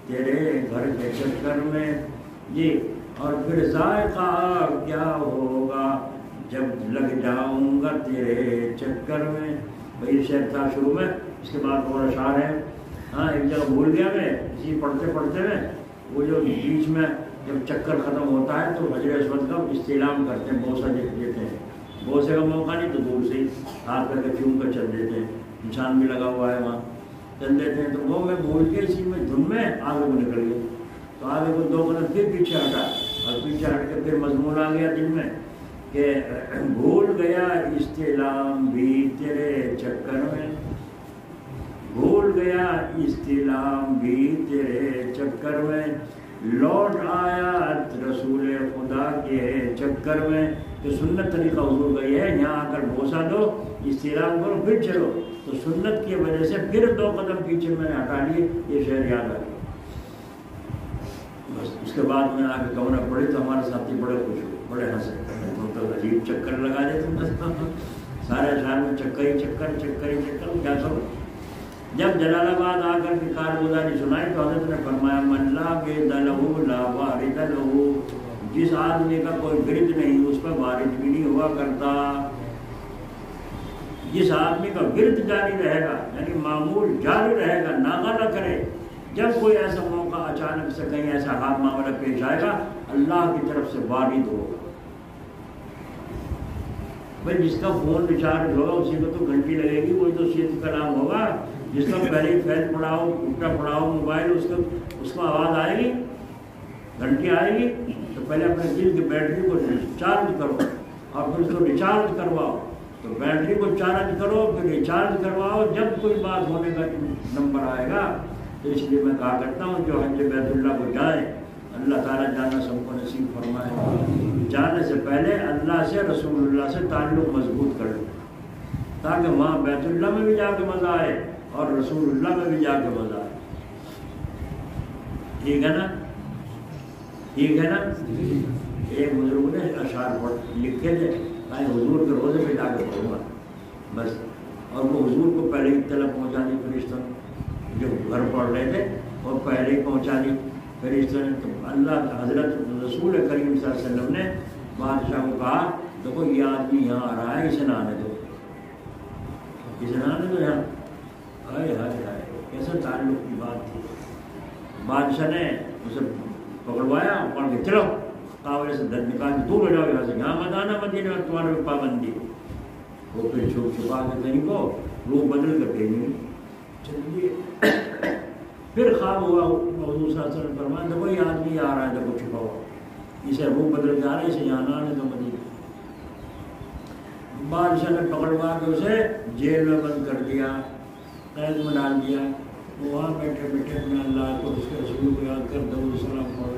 تیرے گھر کے چکر میں جی، اور پھر ذائقہ کیا ہوگا جب لگ جاؤں گا تیرے چکر میں. وہی شعر تھا شروع میں. اس کے بعد اور اشعار ہے. ہاں ایک جگہ بھول گیا میں اسی پڑھتے پڑھتے میں، وہ جو بیچ میں جب چکر ختم ہوتا ہے تو حجر اسود کا استعلام کرتے ہیں، بوسہ دیتے ہیں، بوسے کا موقع نہیں تو دور سے ہی ہاتھ کر کے چوم کر چل دیتے ہیں، نشان بھی لگا ہوا ہے وہاں، چل دیتے ہیں۔ تو وہ میں بھول کے اسی میں دھن میں آگے کو نکل گیا، تو آگے کو 2 قدم پھر پیچھے ہٹا، اور پیچھے ہٹ کے پھر مضمون آ گیا دل میں کہ بھول گیا استعلام بھی تیرے چکر میں، بھول گیا استعلام بھی تیرے چکر میں، لوٹ آیا رسول خدا کے چکر میں۔ کہ سنت طریقہ حضور کا یہ ہے، یہاں آ کر بوسہ دو، استعلام کرو، پھر چلو، تو سنت کی وجہ سے پھر 2 قدم پیچھے میں نے ہٹا لیے، یہ شعر یاد آ گیا۔ بس اس کے بعد میں آ کے کمرہ پڑھی تو ہمارے ساتھی بڑے خوش ہوئے، بڑے ہنسے، تو عجیب چکر لگا دیتے بس سارے شہر میں چکر ہی چکر، چکر ہی چکر، کیا کرو۔ جب جلال آباد آ کر کے کارگزاری سنائی تو حضرت نے فرمایا من لا وارد لہ لا وارد لہ، جس آدمی کا کوئی ورد نہیں اس پر وارد بھی نہیں ہوا کرتا۔ جس آدمی کا ورد جاری رہے گا یعنی معمول جاری رہے گا، ناغہ نہ کرے، جب کوئی ایسا موقع اچانک سے کہیں ایسا حال معاملہ پیش آئے گا اللہ کی طرف سے وارد ہوگا۔ بھائی جس کا فون ریچارج ہوگا اسی کو تو گھنٹی لگے گی، کوئی تو صرف کلام ہوگا۔ جس کا پہلے فیل پڑاؤ، الٹا پڑاؤ موبائل، اس کو آواز آئے گی، گھنٹی آئے گی، تو پہلے اپنے دل کی بیٹری کو چارج کرو اور پھر اس کو ریچارج کرواؤ۔ تو بیٹری کو چارج کرو پھر ریچارج کرواؤ، جب کوئی بات ہونے کا نمبر آئے گا۔ تو اس لیے میں کہا کرتا ہوں جو حج بیت اللہ کو جائے اللہ تعالیٰ جانا سب کو نصیب فرمائے، جانے سے پہلے اللہ سے رسول اللہ سے تعلق مضبوط کر لو، تاکہ وہاں بیت اللہ میں بھی جا کے مزہ آئے اور رسول اللہ میں بھی جا کے مزہ آئے۔ ٹھیک ہے نا؟ ٹھیک ہے نا؟ ایک بزرگ نے اشعار لکھے تھے، میں حضور کے روزے پہ جا کے پڑھوں گا بس، اور وہ حضور کو پہلے ہی طلب پہنچا دی فرشتوں نے، جو گھر پڑھ رہے تھے اور پہلے ہی پہنچا دی فرشتوں نے۔ تو اللہ حضرت رسول کریم صلی اللہ علیہ وسلم نے بادشاہ کو کہا دیکھو یہ آدمی یہاں آ رہا ہے، اسے نہ آنے دو، اسے نہ آنے دو یہاں۔ ہائے ہائے ہائے کیسے تعلق کی بات تھی۔ بادشاہ نے اسے پکڑوایا، پکڑ کے چلو قابل سے درد نکال کے دور ہو جاؤ یہاں سے، یہاں مت آنا، مدینے میں تمہارے پہ پابندی۔ وہ پھر چھپ چھپا کے کہیں کو روح بدل کر بھیجیں گے۔ چلیے پھر خواب ہوا، حضور صلی اللہ علیہ وسلم فرمایا دیکھو یہ آدمی آ رہا ہے، دیکھو چھپا ہوا، اسے روح بدل کے آ رہا ہے، اسے یہاں نہ آنے تو مدینے۔ بادشاہ نے پکڑوا کے اسے جیل میں بند کر دیا، قید میں ڈال دیا۔ وہاں بیٹھے بیٹھے اپنے اللہ کو اس کے رسول کو یاد کر درود السلام پڑھ۔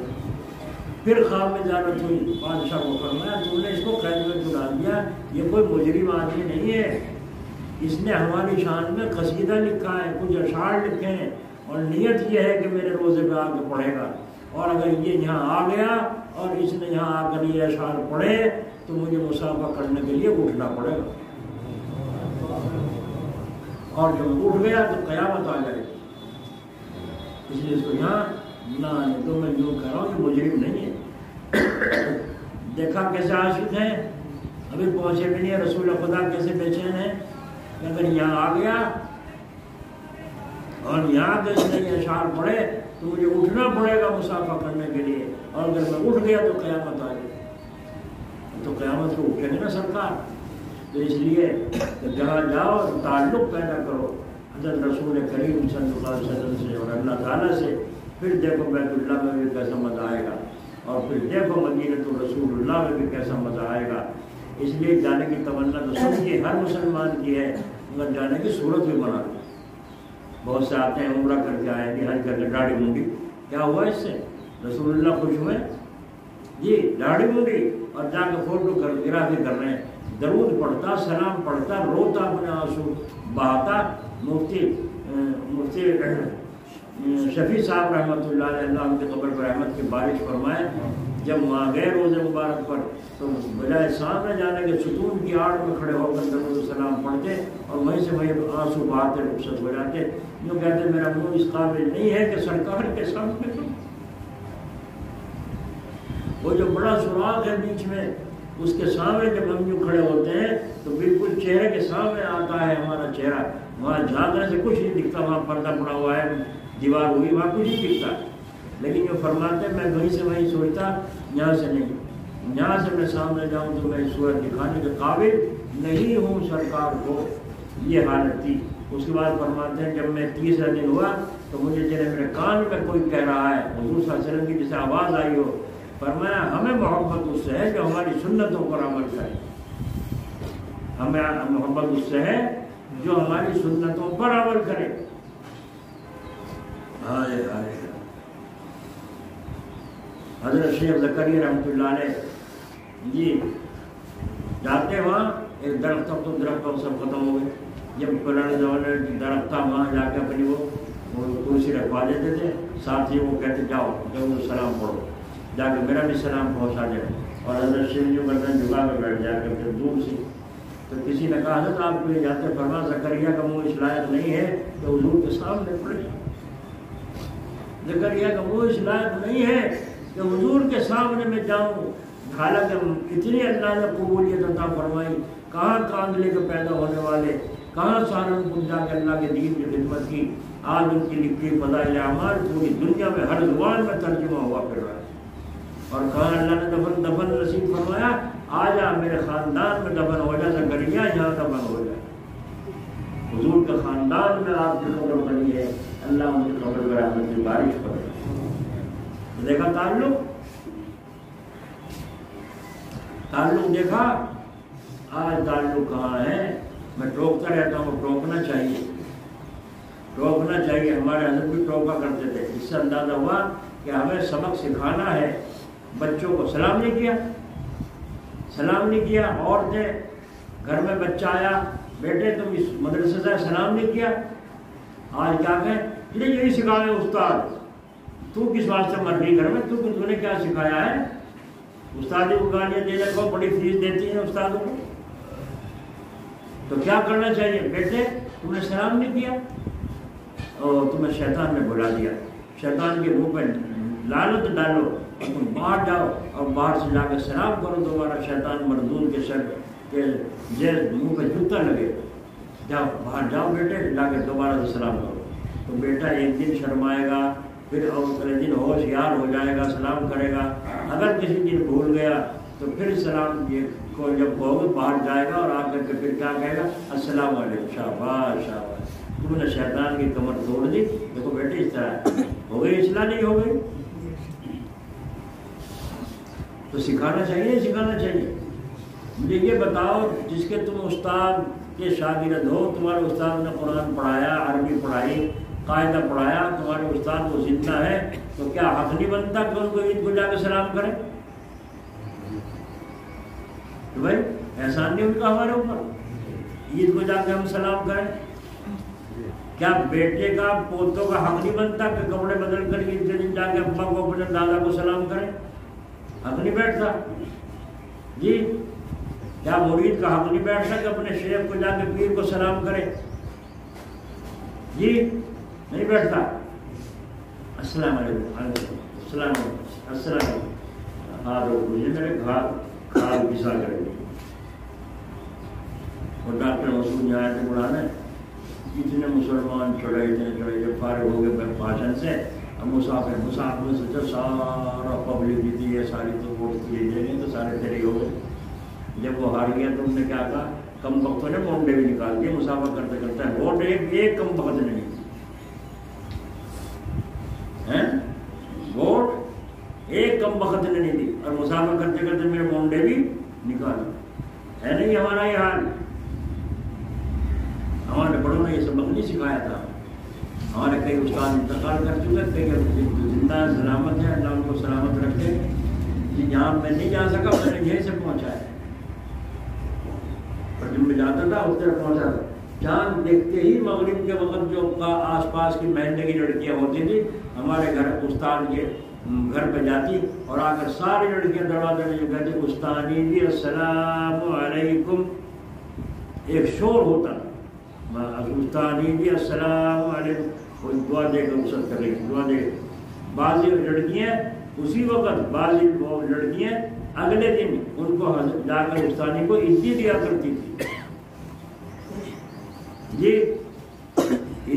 پھر خواب میں زیارت ہوئی، بادشاہ کو فرمایا تم نے اس کو قید میں کیوں ڈال دیا؟ یہ کوئی مجرم آدمی نہیں ہے، اس نے ہماری شان میں قصیدہ لکھا ہے، کچھ اشعار لکھے ہیں، اور نیت یہ ہے کہ میرے روزے پہ آ کے پڑھے گا، اور اگر یہ یہاں آ گیا اور اس نے یہاں آ کر یہ اشعار پڑھے تو مجھے مسافہ کرنے کے لیے اٹھنا پڑے گا، اور جب اٹھ گیا تو قیامت آ جائے گی، اس لیے اس کو یہاں نہ آنے دو۔ میں جو کہہ رہا ہوں یہ مجرم نہیں ہے۔ دیکھا کیسے عاشق ہیں، ابھی پہنچے بھی نہیں، رسول خدا کیسے بے چین ہیں کہ اگر یہاں آ گیا اور یہاں کے اس نے یہ اشعار پڑھے تو مجھے اٹھنا پڑے گا مسافہ کرنے کے لیے، اور اگر میں اٹھ گیا تو قیامت آ جائے، تو قیامت کو اٹھیں گے نا سرکار۔ تو اس لیے جہاں جاؤ تعلق پیدا کرو حضرت رسول کریم صلی اللہ علیہ وسلم سے اور اللہ تعالیٰ سے، پھر دیکھو بیت اللہ میں بھی کیسا مزہ آئے گا، اور پھر دیکھو مدینہ تو رسول اللہ میں بھی کیسا مزہ آئے گا۔ اس لیے جانے کی تمنا تو سب کی، ہر مسلمان کی ہے، مگر جانے کی صورت بھی بنا دو۔ بہت سے آتے ہیں عمرہ کر کے آئے گی، حج کر کے داڑھی مونڈی، کیا ہوا اس سے؟ رسول اللہ خوش ہوئے جی، داڑھی مونڈی اور جا کے فوٹو گرافی کر رہے ہیں، درود پڑھتا، سلام پڑھتا، روتا، اپنے آنسو بہاتا۔ مفتی شفیع صاحب رحمۃ اللہ علیہ، اللہ ان کے قبر پر رحمت کی بارش فرمائے، جب وہاں گئے روزے مبارک پر تو بجائے سامنے جانے کے ستون کی آڑ میں کھڑے ہو کر درود السلام پڑھتے اور وہیں سے وہیں آنسو بہاتے رخصت ہو جاتے، یوں کہتے میرا منہ اس قابل نہیں ہے کہ سرکار کے سامنے وہ جو بڑا سراغ ہے بیچ میں، اس کے سامنے جب ہم یوں کھڑے ہوتے ہیں تو بالکل چہرے کے سامنے آتا ہے ہمارا چہرہ، وہاں جھانکنے سے کچھ نہیں دکھتا، وہاں پردہ پڑا ہوا ہے، دیوار ہوئی، وہاں کچھ نہیں دکھتا، لیکن جو فرماتے ہیں میں وہیں سے وہیں سوچتا، یہاں سے نہیں، یہاں سے میں سامنے جاؤں تو میں صورت دکھانے کے قابل نہیں ہوں سرکار کو، یہ حالت تھی۔ اس کے بعد فرماتے ہیں جب میں 30 دن ہوا تو مجھے جنہیں میرے کان میں کوئی کہہ رہا ہے، حضور صلی اللہ علیہ وسلم کی جسے آواز آئی ہو، فرمایا ہمیں محبت اس سے ہے جو ہماری سنتوں پر عمل کرے، ہمیں محبت اس سے ہے جو ہماری سنتوں پر عمل کرے۔ حضرت شیخ زکریا رحمۃ اللہ علیہ جی جاتے وہاں ایک درخت، اب تو درخت سب ختم ہو گئے، جب پرانے زمانے میں درخت تھا وہاں جا کے اپنی وہ کرسی رکھوا دیتے تھے، ساتھ ہی وہ کہتے جاؤ جب سلام پڑھو، جا کے میرا بھی سلام پہنچا دے، اور حضرت شیخ جو گردن جھکا کے بیٹھ جا کے پھر دور سے تو کسی نے کہا حضرت آپ کو یہ جاتے فرما زکریا کا منہ اس لائق نہیں ہے کہ حضور کے سامنے پڑھے، زکریا کا منہ اس لائق نہیں ہے کہ حضور کے سامنے میں جاؤں، حالانکہ اتنی اللہ نے قبولیت عطا فرمائی، کہاں کاندلے کے پیدا ہونے والے، کہاں سہارنپور جا کے اللہ کے دین کی خدمت کی، آج ان کی لکھی فضائل اعمال پوری دنیا میں ہر زبان میں ترجمہ ہوا پھر رہا ہے، اور کہاں اللہ نے دفن نصیب فرمایا، آ جا میرے خاندان میں دفن ہو جا زکریا، یہاں دفن ہو جا، حضور کے خاندان میں آپ کی قبر بنی ہے، اللہ ان کی قبر میں رحمت کی بارش کرے۔ دیکھا تعلق دیکھا، آج تعلق کہاں ہے؟ میں ٹوکتا رہتا ہوں، ٹوکنا چاہیے، ہمارے حضرت بھی ٹوکا کرتے تھے، اس سے اندازہ ہوا کہ ہمیں سبق سکھانا ہے، بچوں کو سلام نہیں کیا، عورتیں گھر میں بچہ آیا، بیٹے تم اس مدرسے سے سلام نہیں کیا، آج کیا کہیں یہی سکھایا استاد، تو کس واسطے مر رہی گھر میں، تو نے کیا سکھایا ہے؟ استادی کو گالیاں دینے کو بڑی فیس دیتی ہیں استادوں کو، تو کیا کرنا چاہیے؟ بیٹے تم نے سلام نہیں کیا اور تمہیں شیطان نے بلا دیا، شیطان کے منہ پہ لعنت ڈالو، تم باہر جاؤ اور باہر سے جا کے سلام کرو دوبارہ، شیطان مردود کے سر کے منہ پہ جوتا لگے، جاؤ باہر جاؤ بیٹے، جا کے دوبارہ سے سلام کرو۔ تو بیٹا ایک دن شرمائے گا، پھر اگلے دن ہوشیار ہو جائے گا، سلام کرے گا، اگر کسی دن بھول گیا تو پھر سلام کو جب کہو باہر جائے گا اور آ کر کے پھر کیا کہے گا؟ السلام علیکم، شاباش شاباش، تم نے شیطان کی کمر توڑ دی، دیکھو بیٹے اس طرح ہو گئی، اصلاح نہیں ہو گئی، تو سکھانا چاہیے۔ مجھے یہ بتاؤ جس کے تم استاد کے شاگرد ہو، تمہارے استاد نے قرآن پڑھایا، عربی پڑھائی، قاعدہ پڑھایا، تمہارے استاد کو زندہ ہے، تو کیا حق نہیں بنتا کہ ان کو عید کو جا کے سلام کریں؟ تو بھائی احسان نہیں ان کا ہمارے اوپر، عید کو جا کے ہم سلام کریں؟ کیا بیٹے کا پوتوں کا حق نہیں بنتا کہ کپڑے بدل کر عید کے دن جا کے ابا کو اپنے دادا کو سلام کریں؟ حق نہیں بیٹھتا جی؟ کیا مرید کا حق نہیں بیٹھتا کہ اپنے شیخ کو جا کے پیر کو سلام کرے؟ جی نہیں بیٹھتا۔ السلام علیکم، السلام علیکم، السلام علیکم، ہاں مجھے میرے کھال پسا کرے گی، اور ڈاکٹر مسعود یہاں سے بڑھانا ہے، اتنے مسلمان چڑھے جب فارغ ہو گئے بھاشن سے، اب مسافر میں سوچا سارا پبلک جتنی ہے ساری تو ووٹ لے دیں گے تو سارے تیرے ہو گئے، جب وہ ہار گیا تو ہم نے کیا کہا؟ کم وقتوں نے مونڈے بھی نکال دیے، مسافر کرتے کرتے ووٹ ایک کم وقت نہیں، ووٹ ایک کم وقت نے نہیں دی، اور مسافر کرتے کرتے میرے مونڈے بھی نکال ہے نہیں ہمارا یہ حال؟ ہمارے بڑوں نے یہ سبق نہیں سکھایا تھا، ہمارے کئی استاد انتقال کر چکے، کئی زندہ سلامت ہے، اللہ ان کو سلامت رکھے، جہاں میں نہیں جا سکا میں نے یہیں سے پہنچا ہے، پر جب میں جاتا تھا اس طرح پہنچا تھا، چاند دیکھتے ہی مغرب کے وقت جو آس پاس کی محلے کی لڑکیاں ہوتی تھی ہمارے گھر استاد کے گھر پہ جاتی اور آ کر ساری لڑکیاں دروازے میں جو کہتی استانی جی السلام علیکم، ایک شور ہوتا تھا، استانی جی السلام علیکم، کوئی دعا دے کر وصل کر رہی دعا دے، بعض لڑکیاں اسی وقت، بعض لڑکیاں اگلے دن ان کو جا کر استانی کو عیدی دیا کرتی تھی، جی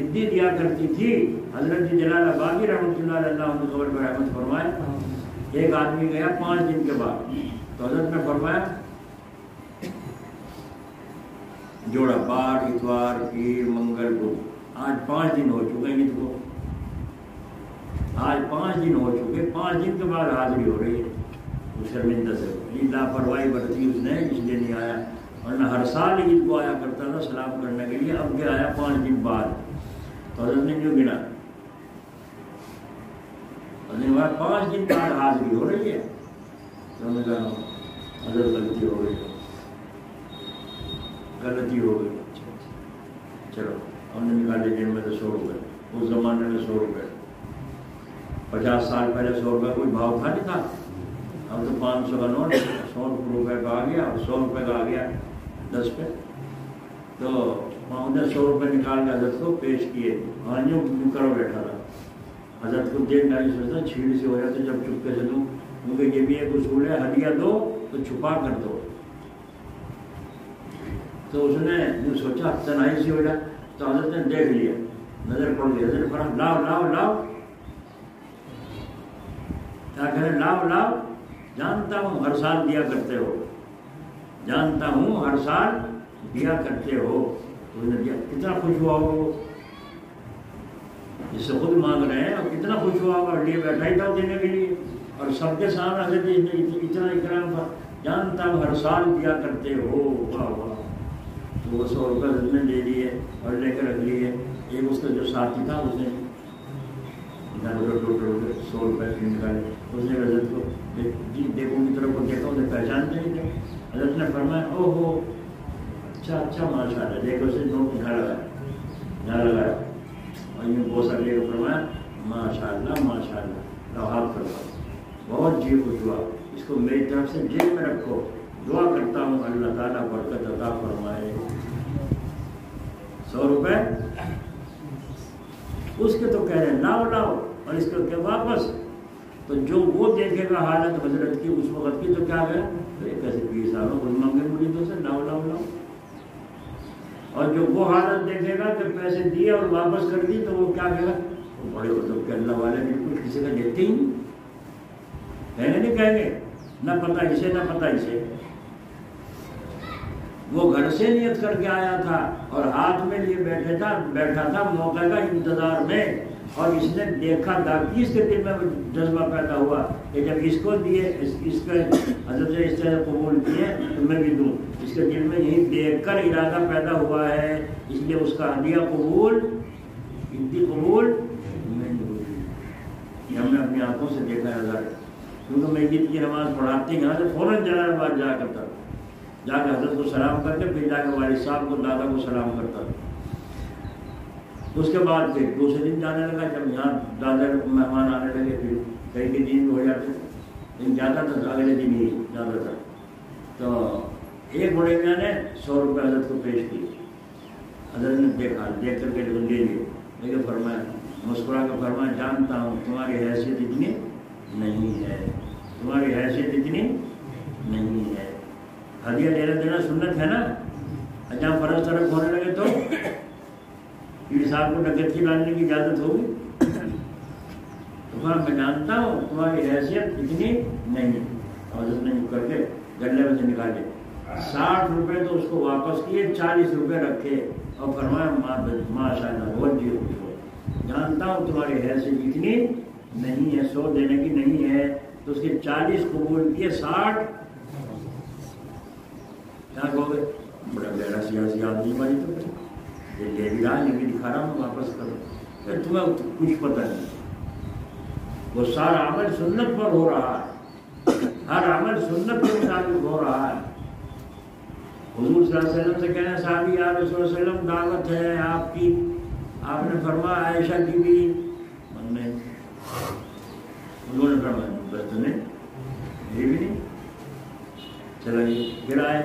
سدھی دیا کرتی تھی. حضرت جلال باغی رحمۃ اللہ علیہ عنہ قبر پر رحمت فرمائے. ایک آدمی گیا 5 دن کے بعد تو حضرت نے فرمایا جوڑا بار اتوار پیر منگل کو آج 5 دن ہو چکے ہیں. کو آج 5 دن ہو چکے, 5 دن کے بعد حاضری ہو رہی ہے. اس شرمندہ سے لاپرواہی برتی اس نے, اس لیے نہیں آیا. ورنہ ہر سال عید کو آیا کرتا تھا سلام کرنے کے لیے. اب بھی آیا 5 دن بعد. تو حضرت نے کیوں گنا؟ 5 دن بعد حاضری ہو رہی ہے. تو نے کہا حضرت غلطی ہو گئی, غلطی ہو گئی. چلو ہم نے نکالے جن میں تو 100 روپئے. اس زمانے میں 100 روپئے, 50 سال پہلے 100 روپئے کوئی بھاؤ تھا نہیں تھا. اب تو 500 کا نوٹ 100 روپئے کا آ گیا, 100 روپئے کا آ گیا 10 پہ. تو وہاں نے 100 روپئے نکال کے حضرت کو پیش کیے. ہاں جو کرو بیٹھا تھا. حضرت کو دیکھ نہیں سوچتا چھیڑ سے ہو جاتے جب چپکے سے دوں, کیونکہ یہ بھی ایک اصول ہے ہدیہ دو تو چھپا کر دو. تو اس نے جو سوچا تنہائی سے ہو جائے. تو حضرت نے دیکھ لیا, نظر پڑ گئی. حضرت فرمایا لاؤ لاؤ لاؤ. کیا کہے لاؤ لاؤ, جانتا ہوں ہر سال دیا کرتے ہو, جانتا ہوں ہر سال دیا کرتے ہو. تو اس نے دیا. کتنا خوش ہوا ہوگا, جس سے خود مانگ رہے ہیں, اور کتنا خوش ہوا ہوگا, لیے بیٹھا ہی تھا دینے کے لیے. اور سب کے سامنے حضرت اتنا اکرام تھا. جانتا ہوں ہر سال دیا کرتے ہو. واہ واہ. تو وہ 100 روپئے حضرت نے لے لیے اور لے کر رکھ لیے. ایک اس کا جو ساتھی تھا اس نے 100 روپئے نکالے. اس نے حضرت کو دیکھو کی طرف کو دیکھا, انہیں پہچانتے نہیں تھے. حضرت نے فرمایا او ہو اچھا اچھا ماشاء اللہ. دیکھو اسے نوٹ یہاں لگایا اور یوں بوسا لے کر فرمایا ماشاء اللہ ماشاء اللہ. ہاتھ کرتا بہت جی خوش ہوا. اس کو میری طرف سے جیب میں رکھو, دعا کرتا ہوں اللہ تعالیٰ برکت عطا فرمائے. 100 روپئے اس کے تو کہہ رہے ہیں لاؤ لاؤ, اور اس کو کہ واپس. تو جو وہ دیکھے گا حالت حضرت کی اس وقت کی, تو کیا گیا کیسے 20 سالوں خود مانگے مریدوں سے لاؤ لاؤ لاؤ. اور جو وہ حالت دیکھے گا کہ پیسے دیے اور واپس کر دی, تو وہ کیا کہے گا بڑے مطلب کہ اللہ والے بالکل کسی کا دیتے ہی نہیں. کہیں گے نہیں کہیں گے, نہ پتہ اسے نہ پتہ اسے. وہ گھر سے نیت کر کے آیا تھا اور ہاتھ میں لیے بیٹھا تھا موقع کا انتظار میں. اور اس نے دیکھا تھا کہ اس کے دل میں جذبہ پیدا ہوا کہ جب اس کو دیے, اس کا حضرت سے اس طرح قبول کیے تو میں بھی دوں. اس کے دل میں یہی دیکھ کر ارادہ پیدا ہوا ہے, اس لیے اس کا ہدیہ قبول اتنی قبول نہیں ہوئی. یہ ہم نے اپنی آنکھوں سے دیکھا ہے. کیونکہ میں عید کی نماز پڑھاتی یہاں سے فوراً جلال آباد جا کرتا, جا کے حضرت کو سلام کر کے پھر جا کے والد صاحب کو دادا کو سلام کرتا. اس کے بعد پھر دوسرے دن جانے لگا. جب یہاں دادا مہمان آنے لگے پھر کئی کے دن ہو جاتے, لیکن جاتا تھا اگلے دن ہی جاتا تھا. تو ایک بڑے میاں نے 100 روپئے حضرت کو پیش کیے. حضرت نے دیکھا, دیکھ کر کے لے لیے. لیکن فرمایا مسکرا کر فرمایا جانتا ہوں تمہاری حیثیت اتنی نہیں ہے, تمہاری حیثیت اتنی نہیں ہے. ہدیہ لینا دینا سنت ہے نا. جہاں فرض طرف ہونے لگے تو پیر صاحب کو ڈکیت کی لانے کی اجازت ہوگی. تو میں جانتا ہوں تمہاری حیثیت اتنی نہیں. حضرت نے کر کے گلے میں سے نکالے 60 روپئے تو اس کو واپس کیے, 40 روپئے رکھے اور فرمایا ماشاء اللہ بہت جی خوش ہو. جانتا ہوں تمہاری حیثیت اتنی نہیں ہے, 100 دینے کی نہیں ہے. تو اس کے 40 قبول کیے, 60 کیا کہو گے بڑا گہرا سیاسی آدمی بھائی. تو یہ لے بھی رہا ہے, یہ بھی دکھا رہا ہوں واپس کرو. تمہیں کچھ پتہ نہیں. وہ سارا عمل سنت پر ہو رہا ہے, ہر عمل سنت کے مطابق ہو رہا ہے. حضور صلی اللہ علیہ وسلم سے کہنا صحابی یا رسول اللہ علیہ وسلم دعوت ہے آپ کی. آپ نے فرمایا عائشہ کی بھی من میں, انہوں نے فرمایا بس تو نہیں, یہ بھی نہیں. چلا یہ پھر آئے,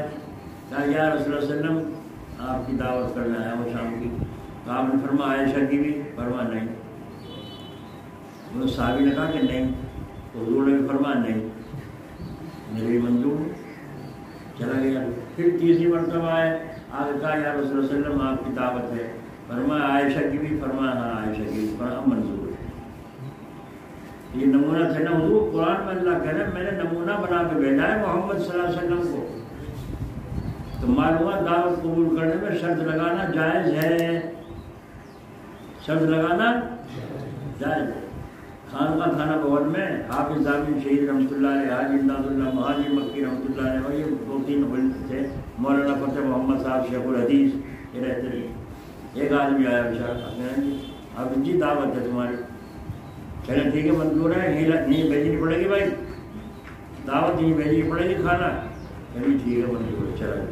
کہا یا رسول اللہ علیہ وسلم آپ کی دعوت کرنا ہے وہ شام کی. تو آپ نے فرمایا عائشہ کی بھی, فرمایا نہیں. انہوں صحابی نے کہا کہ نہیں. تو حضور نے بھی فرمایا نہیں, میرے بھی منظور. چلا گیا. پھر تیسری مرتبہ آئے, آگے کہا یا رسول اللہ علیہ وسلم آپ کی دعوت ہے. فرمایا عائشہ کی بھی؟ فرمایا ہاں عائشہ کی بھی، فرمایا منظور ہے۔ یہ نمونہ تھے نا حضور، قرآن میں اللہ کہہ رہے ہیں میں نے نمونہ بنا کے بھیجا ہے محمد صلی اللہ علیہ وسلم کو۔ تو معلومات دعوت قبول کرنے میں شرط لگانا جائز ہے، شرط لگانا جائز ہے۔ خانقاہ خانہ بھون میں حافظ زامن شہید رحمۃ اللہ علیہ، حاجی امداد اللہ مہاجر مکی رحمۃ اللہ علیہ، اور یہ 2-3 بلند تھے، مولانا فتح محمد صاحب شیخ الحدیث، یہ رہتے تھے۔ ایک آدمی آیا بیچارہ، اب جی دعوت ہے تمہاری، چلیں ٹھیک ہے منظور ہے، نہیں بھیجنی پڑے گی بھائی، دعوت نہیں بھیجنی پڑے گی، کھانا چلیے ٹھیک ہے منظور ہے، چلا۔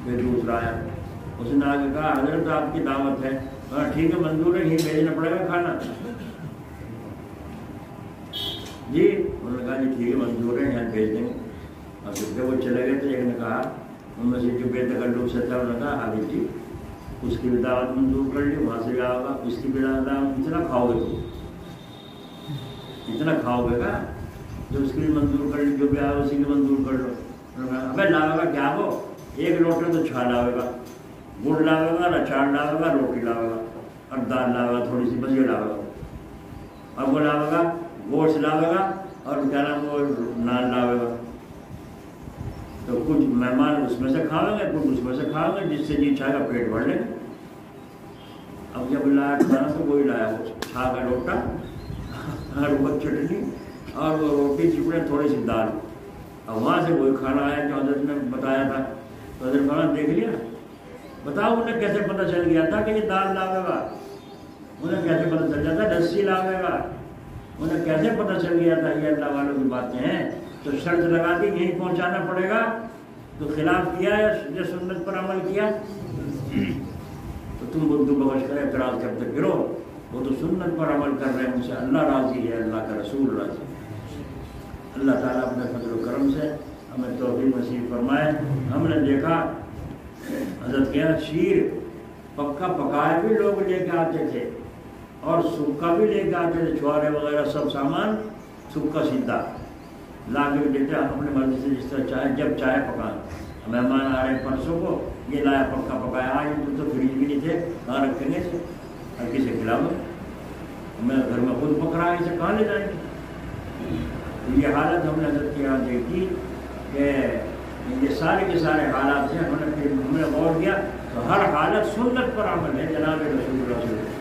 پھر دوسرا آیا، اس نے آگے کہا حضرت آپ کی دعوت ہے، ٹھیک ہے منظور ہے، نہیں بھیجنا پڑے گا کھانا جی۔ انہوں نے کہا جی ٹھیک ہے منظور ہے، یہاں بھیج دیں گے۔ اور جب وہ چلے گئے تو ایک نے کہا، ان میں سے جو بے تکلف سے تھا انہوں نے کہا حافظ جی اس کی بھی دعوت منظور کر لی، وہاں سے کیا ہوگا، اس کی بھی دعوت، اتنا کھاؤ گے تم، اتنا کھاؤ گے گا، جو اس کی بھی منظور کر لی، جو بھی آئے اسی کی منظور کر لو۔ ابے لاوے گا کیا وہ، ایک لوٹے تو چھا لاوے گا، گڑ لاوے گا، اچار لاوے گا، روٹی لاوے گا، اور دال لاوے گا، تھوڑی سی بجے لاوے گا، اور وہ لاوے گا گوشت لاوے گا، اور کیا نام وہ نان لاوے گا۔ تو کچھ مہمان اس میں سے کھاؤ گے، کچھ اس میں سے کھاؤ گے، جس سے جی چاہے گا پیٹ بھر لیں گے۔ اب جب لایا کھانا تو وہی لایا، وہ چھا کا لوٹا اور وہ چٹنی اور وہ روٹی چپڑے تھوڑی سی دال، اور وہاں سے وہی کھانا آیا جو حضرت نے بتایا تھا۔ تو حضرت مولانا دیکھ لیا، بتاؤ انہیں کیسے پتہ چل گیا تھا کہ یہ دال لاوے گا، انہیں کیسے پتہ چل گیا تھا لسی لاوے گا، انہیں کیسے پتہ چل گیا تھا یہ اللہ والوں کی باتیں ہیں۔ تو شرط لگا دی یہیں پہنچانا پڑے گا، تو خلاف کیا یا سنت پر عمل کیا، تو تم بدو بخش کر اعتراض کرتے پھرو، وہ تو سنت پر عمل کر رہے ہیں، ان سے اللہ راضی ہے، اللہ کا رسول راضی ہے۔ اللہ تعالیٰ اپنے فضل و کرم سے ہمیں توفیق نصیب فرمائے۔ ہم نے دیکھا حضرت کے یہاں شیر پکا پکائے بھی لوگ لے کے آتے تھے، اور سکا بھی لے کے آتے تھے، چھوارے وغیرہ سب سامان سکا سیدھا لا کے دیتے، اپنے مرضی سے جس طرح چاہے جب چاہے پکائیں۔ مہمان آ رہے ہیں پرسوں کو، یہ لایا پکا پکایا، آج تو فریج بھی نہیں تھے، کہاں رکھیں گے اسے، ہر کسی کھلاؤں، میں گھر میں خود پک رہا ہے، اسے کہاں لے جائیں گے۔ یہ حالت ہم نے حضرت کے یہاں دیکھی کہ یہ سارے کے سارے حالات ہیں، ہم نے غور کیا تو ہر حالت سنت پر عمل ہے جناب رسول اللہ صلی اللہ علیہ وسلم۔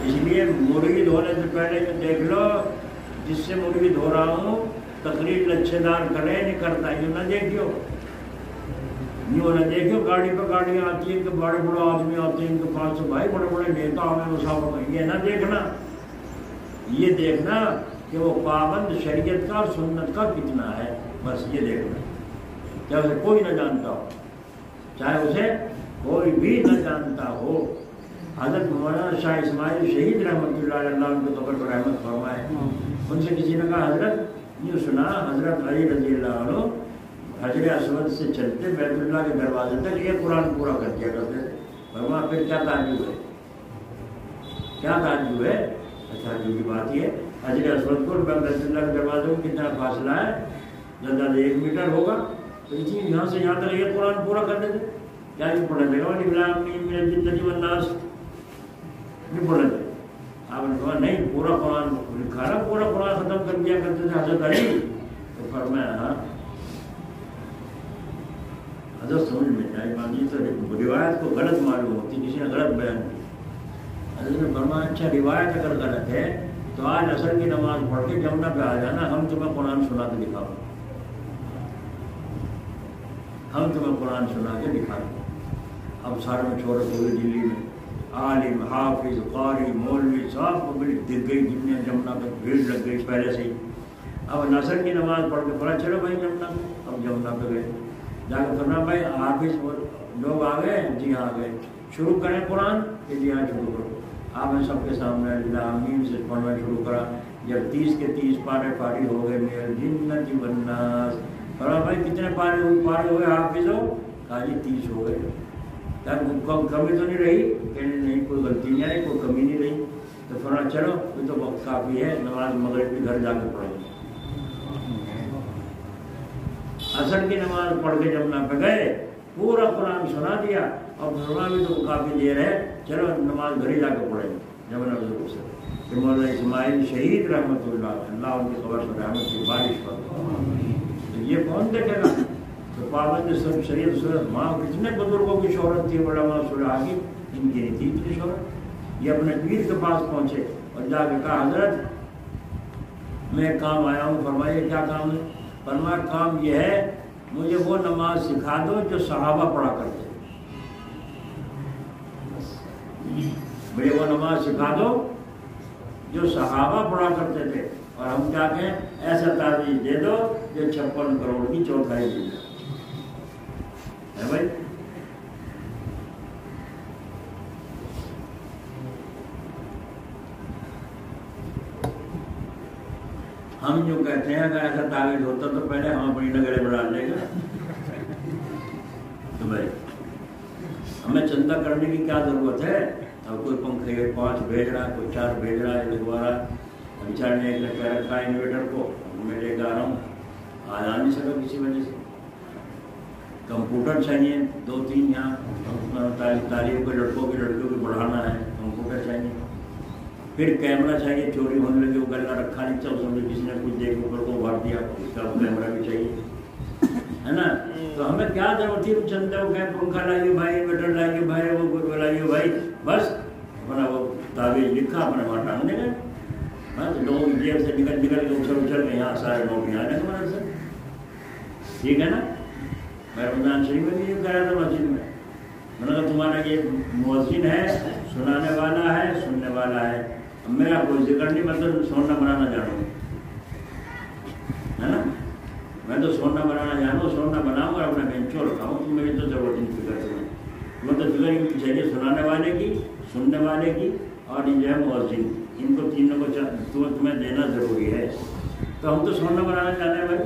اس لیے مرید ہونے سے پہلے جو دیکھ لو، جس سے مرید ہو رہا ہوں تقریر لچھے دار کرے نہیں کرتا، یوں نہ دیکھیو، یوں نہ دیکھیو گاڑی پہ گاڑیاں آتی ہیں کہ بڑے بڑے آدمی آتے ہیں ان کے پاس سے، بھائی بڑے بڑے نیتا ہمیں مسافر، یہ نہ دیکھنا، یہ دیکھنا کہ وہ پابند شریعت کا اور سنت کا کتنا ہے، بس یہ دیکھنا، چاہے اسے کوئی نہ جانتا ہو، چاہے اسے کوئی بھی نہ جانتا ہو۔ حضرت مولانا شاہ اسماعیل شہید رحمۃ اللہ علیہ، اللہ ان کے قبر پر رحمت فرمائے، ان سے کسی نے کہا حضرت یہ سنا حضرت علی رضی اللہ عنہ حجر اسود سے چلتے بیت اللہ کے دروازے تک یہ قرآن پورا کر دیا کرتے تھے، فرمایا پھر کیا تعجب ہے، کیا تعجب ہے؟ تعجب کی بات یہ حجر اسود کو بیت اللہ کے دروازے کو کتنا فاصلہ ہے، زیادہ 1 میٹر ہوگا، تو اسی یہاں سے یہاں تک یہ قرآن پورا کر دیتے، کیا یہ پڑھنے لگا نہیں پڑھنے لگے؟ آپ نے کہا نہیں پورا قرآن لکھا رہا، پورا قرآن ختم کر دیا کرتے تھے حضرت علی، تو فرمایا ہاں حضرت سمجھ میں جائے باندھی تو روایت کو غلط معلوم ہوتی، کسی نے غلط بیان کی، حضرت نے فرمایا اچھا روایت اگر غلط ہے تو آج عصر کی نماز پڑھ کے جمنہ پہ آ جانا، ہم تمہیں قرآن سنا کے دکھاؤں، ہم تمہیں قرآن سنا کے دکھائیں۔ اب سارے میں چھوڑے ہوئے دلی میں عالم حافظ قاری مولوی صاحب کو بڑی دل گئی، جتنے جمنہ پہ بھیڑ لگ گئی پہلے سے ہی۔ اب نصر کی نماز پڑھ کے پڑھا چلو بھائی جمنہ پہ، اب جمنہ پہ گئے، جا کے فرمایا بھائی حافظ لوگ آ گئے؟ جی ہاں آ گئے، شروع کریں قرآن؟ کہ جی ہاں شروع کرو۔ آپ نے سب کے سامنے آمین سے پڑھنا شروع کرا، جب 30 کے 30 پارے فارغ ہو گئے، میرے جنت والناس، فرمایا بھائی کتنے پارے ہوئے حافظ ہو؟ کہا جی 30 ہو گئے۔ کمی تو نہیں رہی؟ کہ نہیں کوئی غلطی نہیں آئی، کوئی کمی نہیں رہی، تو فرمایا چلو یہ تو وقت کافی ہے، نماز مغرب کی گھر جا کے پڑھو۔ عصر کی نماز پڑھ کے جمنہ پہ گئے پورا قرآن سنا دیا اور سنا بھی تو کافی دیر ہے، چلو نماز گھر ہی جا کے پڑھیں گے جب نظر سے. کہ مولانا اسماعیل شہید رحمۃ اللہ ان کی خبر سے رحمت کی بارش پر. یہ کون دیکھے گا؟ تو پابند سب شریعت صورت ماں کتنے بزرگوں کی شہرت تھی، علماء صلاح کی، ان کی نہیں تھی اتنی شہرت. یہ اپنے پیر کے پاس پہنچے اور جا کے کہا حضرت میں کام آیا ہوں. فرمائیے کیا کام ہے؟ فرمایا کام یہ ہے مجھے وہ نماز سکھا دو جو صحابہ پڑھا کرتے، مجھے وہ نماز سکھا دو جو صحابہ پڑھا کرتے تھے، اور ہم کیا کہیں ایسا تعویذ دے دو جو 56 کروڑ کی چوتھائی دی ہے بھائی. ہم جو کہتے ہیں اگر ایسا تعویذ ہوتا تو پہلے ہم اپنی نگرے بڑھا لیں گے. تو بھائی ہمیں چندہ کرنے کی کیا ضرورت ہے؟ اب کوئی پنکھے 5 بھیج رہا ہے، کوئی 4 بھیج رہا ہے، لگوا رہا ہے. بیچارے نے ایک نے کہہ رکھا ہے انویٹر کو میں لے کے آ رہا ہوں، آ نہیں سکا کسی وجہ سے. کمپیوٹر چاہیے 2-3 یہاں تعلیم کے لڑکوں کی لڑکیوں کو بڑھانا ہے، کمپیوٹر چاہیے. پھر کیمرہ چاہیے، چوری ہونے لگی وہ گلا رکھا نہیں چاہیے، اس میں کسی نے کچھ دیکھ اوپر کو بھر دیا، اس کا کیمرہ بھی چاہیے ہے نا. تو ہمیں کیا ضرورت تھی چندے ہو گئے پنکھا لائیے بھائی، انویٹر لائیے بھائی، وہ لائیے بھائی، بس اپنا وہ تعویذ لکھا اپنے وہاں ٹانگنے گئے. بس لوگوں کی جیب سے نکل کے اچھل کے یہاں سارے لوگ یہاں آنے کے سے. ٹھیک ہے نا. میں رمضان شریف میں بھی یہ کہہ رہا تھا مسجد میں، میں نے کہا تمہارا یہ مؤذن ہے، سنانے والا ہے، سننے والا ہے، میرا کوئی ذکر نہیں، میں تو سونا بنانا جانوں ہے نا. میں تو سونا بنانا جانوں، سونا بناؤں اور اپنا بینچو رکھاؤں. تو میری تو ضرورت نہیں فکر کروں. میں تو فکر ان کی چاہیے سنانے والے کی، سننے والے کی، اور ان جو ہے مؤذن، ان کو تینوں کو تمہیں دینا ضروری ہے. تو ہم تو سونا بنانا چاہتے ہیں بھائی.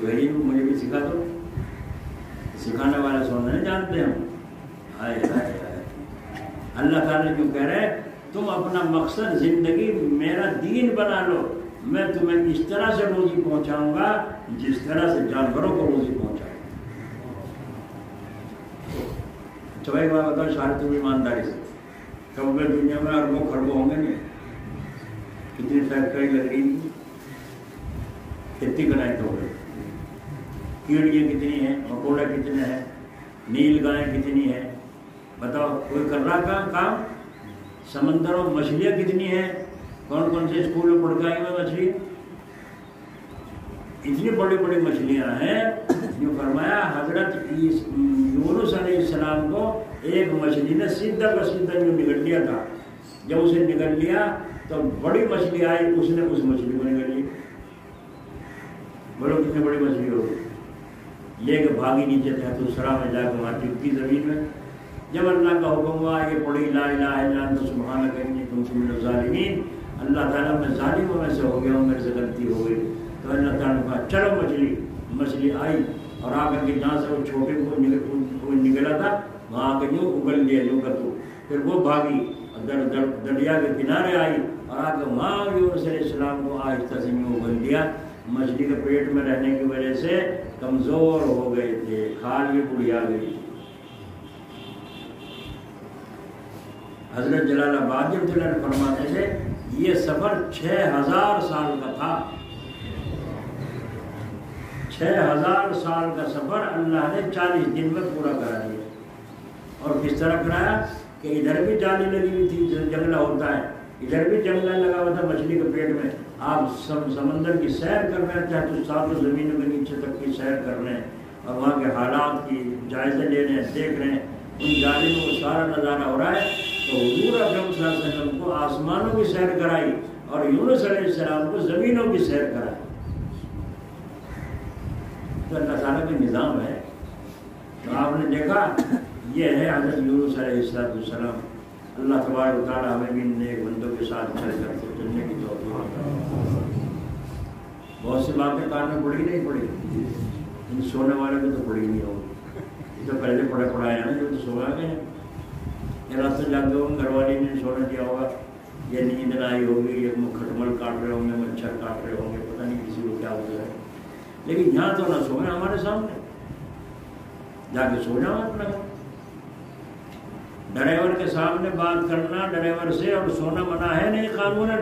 بھائی مجھے بھی سکھا دو. سکھانے والے سونا نہیں جانتے ہم. آئے آئے آئے اللہ تعالیٰ کیوں کہہ رہے تم اپنا مقصد زندگی میرا دین بنا لو، میں تمہیں اس طرح سے روزی پہنچاؤں گا جس طرح سے جانوروں کو روزی پہنچاؤں گا. تو بھائی میں بتاؤں شاید تم ایمانداری سے کبھی دنیا میں اربوں خربوں ہوں گے نہیں. کتنی فیکٹری لگ رہی تھی، کھیتی کرائی تو ہو گئی، کیڑیاں کتنی ہیں، مکوڑے کتنے ہیں، نیل گائیں کتنی ہیں، بتاؤ کوئی کر رہا کام. سمندروں مچھلیاں کتنی ہیں، کون کون سے اسکول میں پڑھ کے آئی ہوئی مچھلی، اتنی بڑی بڑی مچھلیاں ہیں. جو فرمایا حضرت یونس علیہ السلام کو ایک مچھلی نے سیدھا کا سیدھا جو نگل لیا تھا. جب اسے نگل لیا تو بڑی مچھلی آئی، اس نے اس مچھلی کو نگل لی. بولو کتنی بڑی مچھلی ہوگی، لے کے بھاگی نیچے تھا تو سرا میں جا کے وہاں ٹپکی زمین میں. جب اللہ کا حکم ہوا یہ پڑھی لا الہ الا انت سبحانک انی کنت من الظالمین، اللہ تعالیٰ میں ظالموں میں سے ہو گیا ہوں، میرے سے غلطی ہو گئی. تو اللہ تعالیٰ نے کہا چلو مچھلی آئی اور آ کر کے جہاں سے وہ چھوٹے کو نکلا تھا وہاں آ کے یوں اگل لیا یوں کر تو. پھر وہ بھاگی دریا کے کنارے آئی اور آ کے وہاں یونس علیہ السلام کو آہستہ سے یوں اگل دیا. مچھلی کے پیٹ میں رہنے کی وجہ سے کمزور ہو گئے تھے، کھال بھی بڑھیا گئی. حضرت جلال آباد فرماتے تھے یہ سفر 6000 سال کا تھا. 6000 سال کا سفر اللہ نے 40 دن میں پورا کرا دیا. اور کس طرح کرایا کہ ادھر بھی جالی لگی ہوئی تھی، جنگلہ ہوتا ہے، ادھر بھی جنگلہ لگا ہوا تھا مچھلی کے پیٹ میں. آپ سمندر کی سیر کر رہے ہیں، تو ساتوں زمینوں کے نیچے تک کی سیر کر رہے ہیں اور وہاں کے حالات کی جائزے لے رہے ہیں، دیکھ رہے ہیں، ان جالیوں کو سارا نظارہ ہو رہا ہے. تو حضور اکرم صلی اللہ علیہ وسلم کو آسمانوں کی سیر کرائی اور یونس علیہ السلام کو زمینوں کی سیر کرائی. تو اللہ تعالیٰ کا نظام ہے. تو آپ نے دیکھا یہ ہے حضرت یونس علیہ السلام. اللہ تبارک و تعالیٰ ہمیں بھی نیک بندوں کے ساتھ چل کر کے چلنے کی توفیق عطا فرمائے. بہت سی باتیں کان میں پڑھی نہیں پڑھی، ان سونے والے کو تو پڑھی نہیں ہوگی. یہ تو پہلے پڑھایا نا، جو تو سویا گئے ہیں. یہ راستے جاتے ہوں گھر والے نے سونے دیا ہوگا، یہ نیند نہ آئی ہوگی، یہ کھٹمل کاٹ رہے ہوں گے، مچھر کاٹ رہے ہوں گے، پتہ نہیں کسی کو کیا ہو گیا ہے. لیکن یہاں تو نہ سونا ہمارے سامنے، جا کے سو جاؤ اپنا۔ ڈرائیور کے سامنے بات کرنا ڈرائیور سے اور سونا منع ہے نہیں قانوناً۔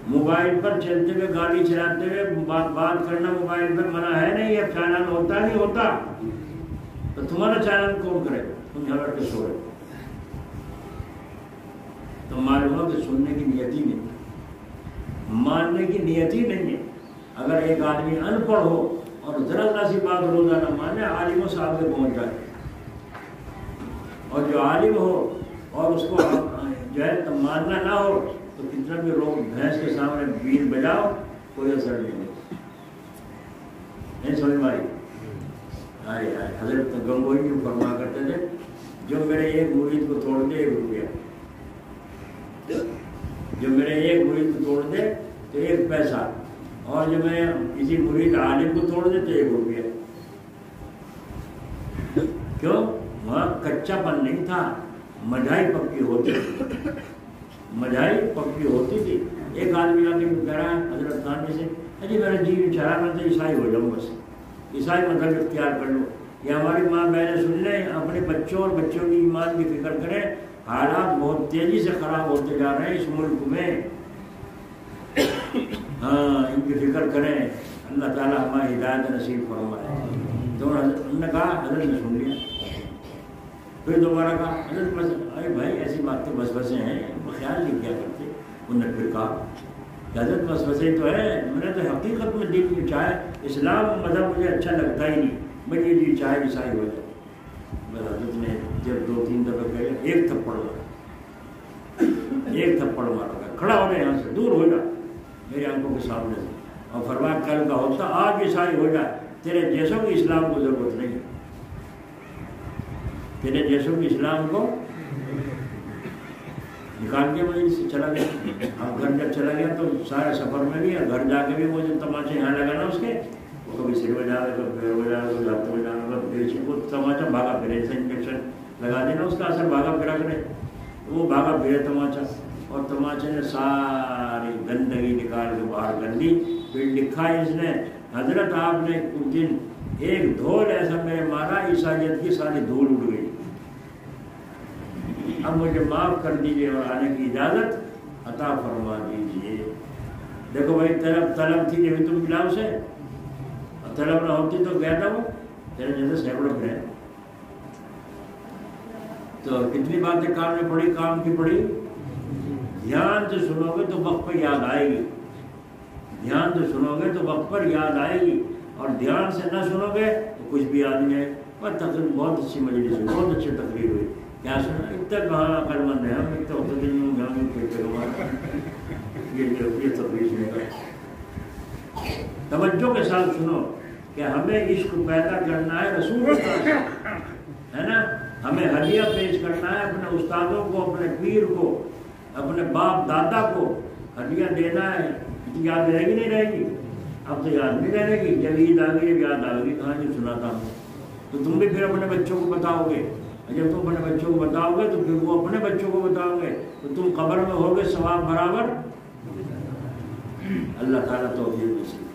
موبائل پر چلتے ہوئے گاڑی چلاتے ہوئے بات کرنا موبائل پر منع ہے نہیں، یہ چالان ہوتا نہیں ہوتا، تو تمہارا چالان کون کرے؟ تم جھگڑ کے سو رہے تو معلوم ہو کہ سننے کی نیت ہی نہیں، ماننے کی نیت ہی نہیں ہے۔ اگر ایک آدمی ان پڑھ ہو اور ذرا ذرا سی بات روزانہ مانے، عالموں سے آگے پہنچ جائے، اور جو عالم ہو اور اس کو جو ہے ماننا نہ ہو تو کتنا بھی لوگ بھینس کے سامنے بیل بجاؤ کوئی اثر نہیں سمجھ میں آئی؟ حضرت گنگوئی بھی فرما کرتے تھے، جو میرے ایک مرید کو توڑ دے 1 روپیہ، جو میرے ایک مرید کو توڑ دے تو 1 پیسہ، اور جو میں کسی مرید عالم کو توڑ دے تو 1 روپیہ۔ کیوں؟ وہاں کچا پن نہیں تھا، مجھائی پکی ہوتی تھی، مجھائی پکی ہوتی تھی۔ ایک آدمی آ کے کہہ رہا ہے حضرت خان جی سے، اجی میرا جی چاہ میں تو عیسائی ہو جاؤں، بس عیسائی مذہب اختیار کر لو۔ یہ ہماری ماں بہنیں سن لیں، اپنے بچوں اور بچوں کی ایمان کی فکر کریں، حالات بہت تیزی سے خراب ہوتے جا رہے ہیں اس ملک میں، ہاں ان کی فکر کریں، اللہ تعالیٰ ہماری ہدایت نصیب فرمائے۔ تو انہوں نے کہا، حضرت نے سن لیا، پھر دوبارہ کہا، حضرت بس ارے بھائی ایسی باتیں وسوسے ہیں، خیال نہیں کیا کرتے۔ انہوں نے پھر کہا کہ حضرت وسوسے تو ہے، میں نے تو حقیقت میں دل کی چاہے اسلام مذہب مجھے اچھا لگتا ہی نہیں، مجھے جی چاہے عیسائی ہو جائے۔ بس حضرت نے جب 2-3 دفعہ کہا، 1 تھپڑ مارا، 1 تھپڑ مارا، کھڑا ہو جائے یہاں سے، دور ہو جا میری آنکھوں کے سامنے سے، اور فرمایا کل کا ہوتا آج عیسائی ہو جائے، تیرے جیسوں کی اسلام کو ضرورت نہیں ہے، تیرے جیسوں کی اسلام کو نکال کے مجلس سے چلا گیا۔ اب گھر جب چلا گیا تو سارے سفر میں بھی اور گھر جا کے بھی وہ جو تماچے یہاں لگانا اس کے، وہ کبھی سر بجا رہے، کبھی پیر بجا رہے، کبھی ہاتھ بجا رہے، وہ تماچا بھاگا پھرے، جیسے انجیکشن لگا دینا اس کا اثر بھاگا پھرا کرے، وہ بھاگا پھرے تماچا، اور تماچے نے ساری گندگی نکال کے باہر کر دی۔ پھر لکھا اس نے، حضرت آپ نے اس دن ایک دھول ایسا میرے مارا، عیسائیت کی ساری دھول اڑ گئی، اب مجھے معاف کر دیجیے اور آنے کی اجازت عطا فرما دیجیے۔ دیکھو بھائی، طلب تھی جبھی تم ملا اسے، اور طلب نہ ہوتی تو گیا تھا وہ تیرے جیسے سینکڑوں پھرے۔ تو کتنی باتیں کام میں پڑی، کام کی پڑی۔ دھیان سے سنو گے تو وقت پر یاد آئے گی، دھیان سے سنو گے تو وقت پر یاد آئے گی، اور دھیان سے نہ سنو گے تو کچھ بھی یاد نہیں آئے۔ پر تقریر بہت اچھی مجلس ہوئی، بہت اچھی تقریر ہوئی، کیا سنا، اتنا کہاں عقل مند ہے ہم، اتنا ہوتا دن میں گاؤں پھرتے ہمارا یہ تقریر سنے گا۔ توجہ کے ساتھ سنو کہ ہمیں عشق پیدا کرنا ہے رسول اللہ، ہے نا، ہمیں ہدیہ پیش کرنا ہے اپنے استادوں کو، اپنے پیر کو، اپنے باپ دادا کو ہدیہ دینا ہے۔ یاد رہے گی نہیں رہے گی؟ اب تو یاد نہیں رہے گی، جب عید آ گئی یاد آ گئی کہانی سناتا ہوں، تو تم بھی پھر اپنے بچوں کو بتاؤ گے، جب تم اپنے بچوں کو بتاؤ گے تو پھر وہ اپنے بچوں کو بتاؤ گے، تو تم قبر میں ہوگے ثواب برابر۔ اللہ تعالیٰ توفیق نصیب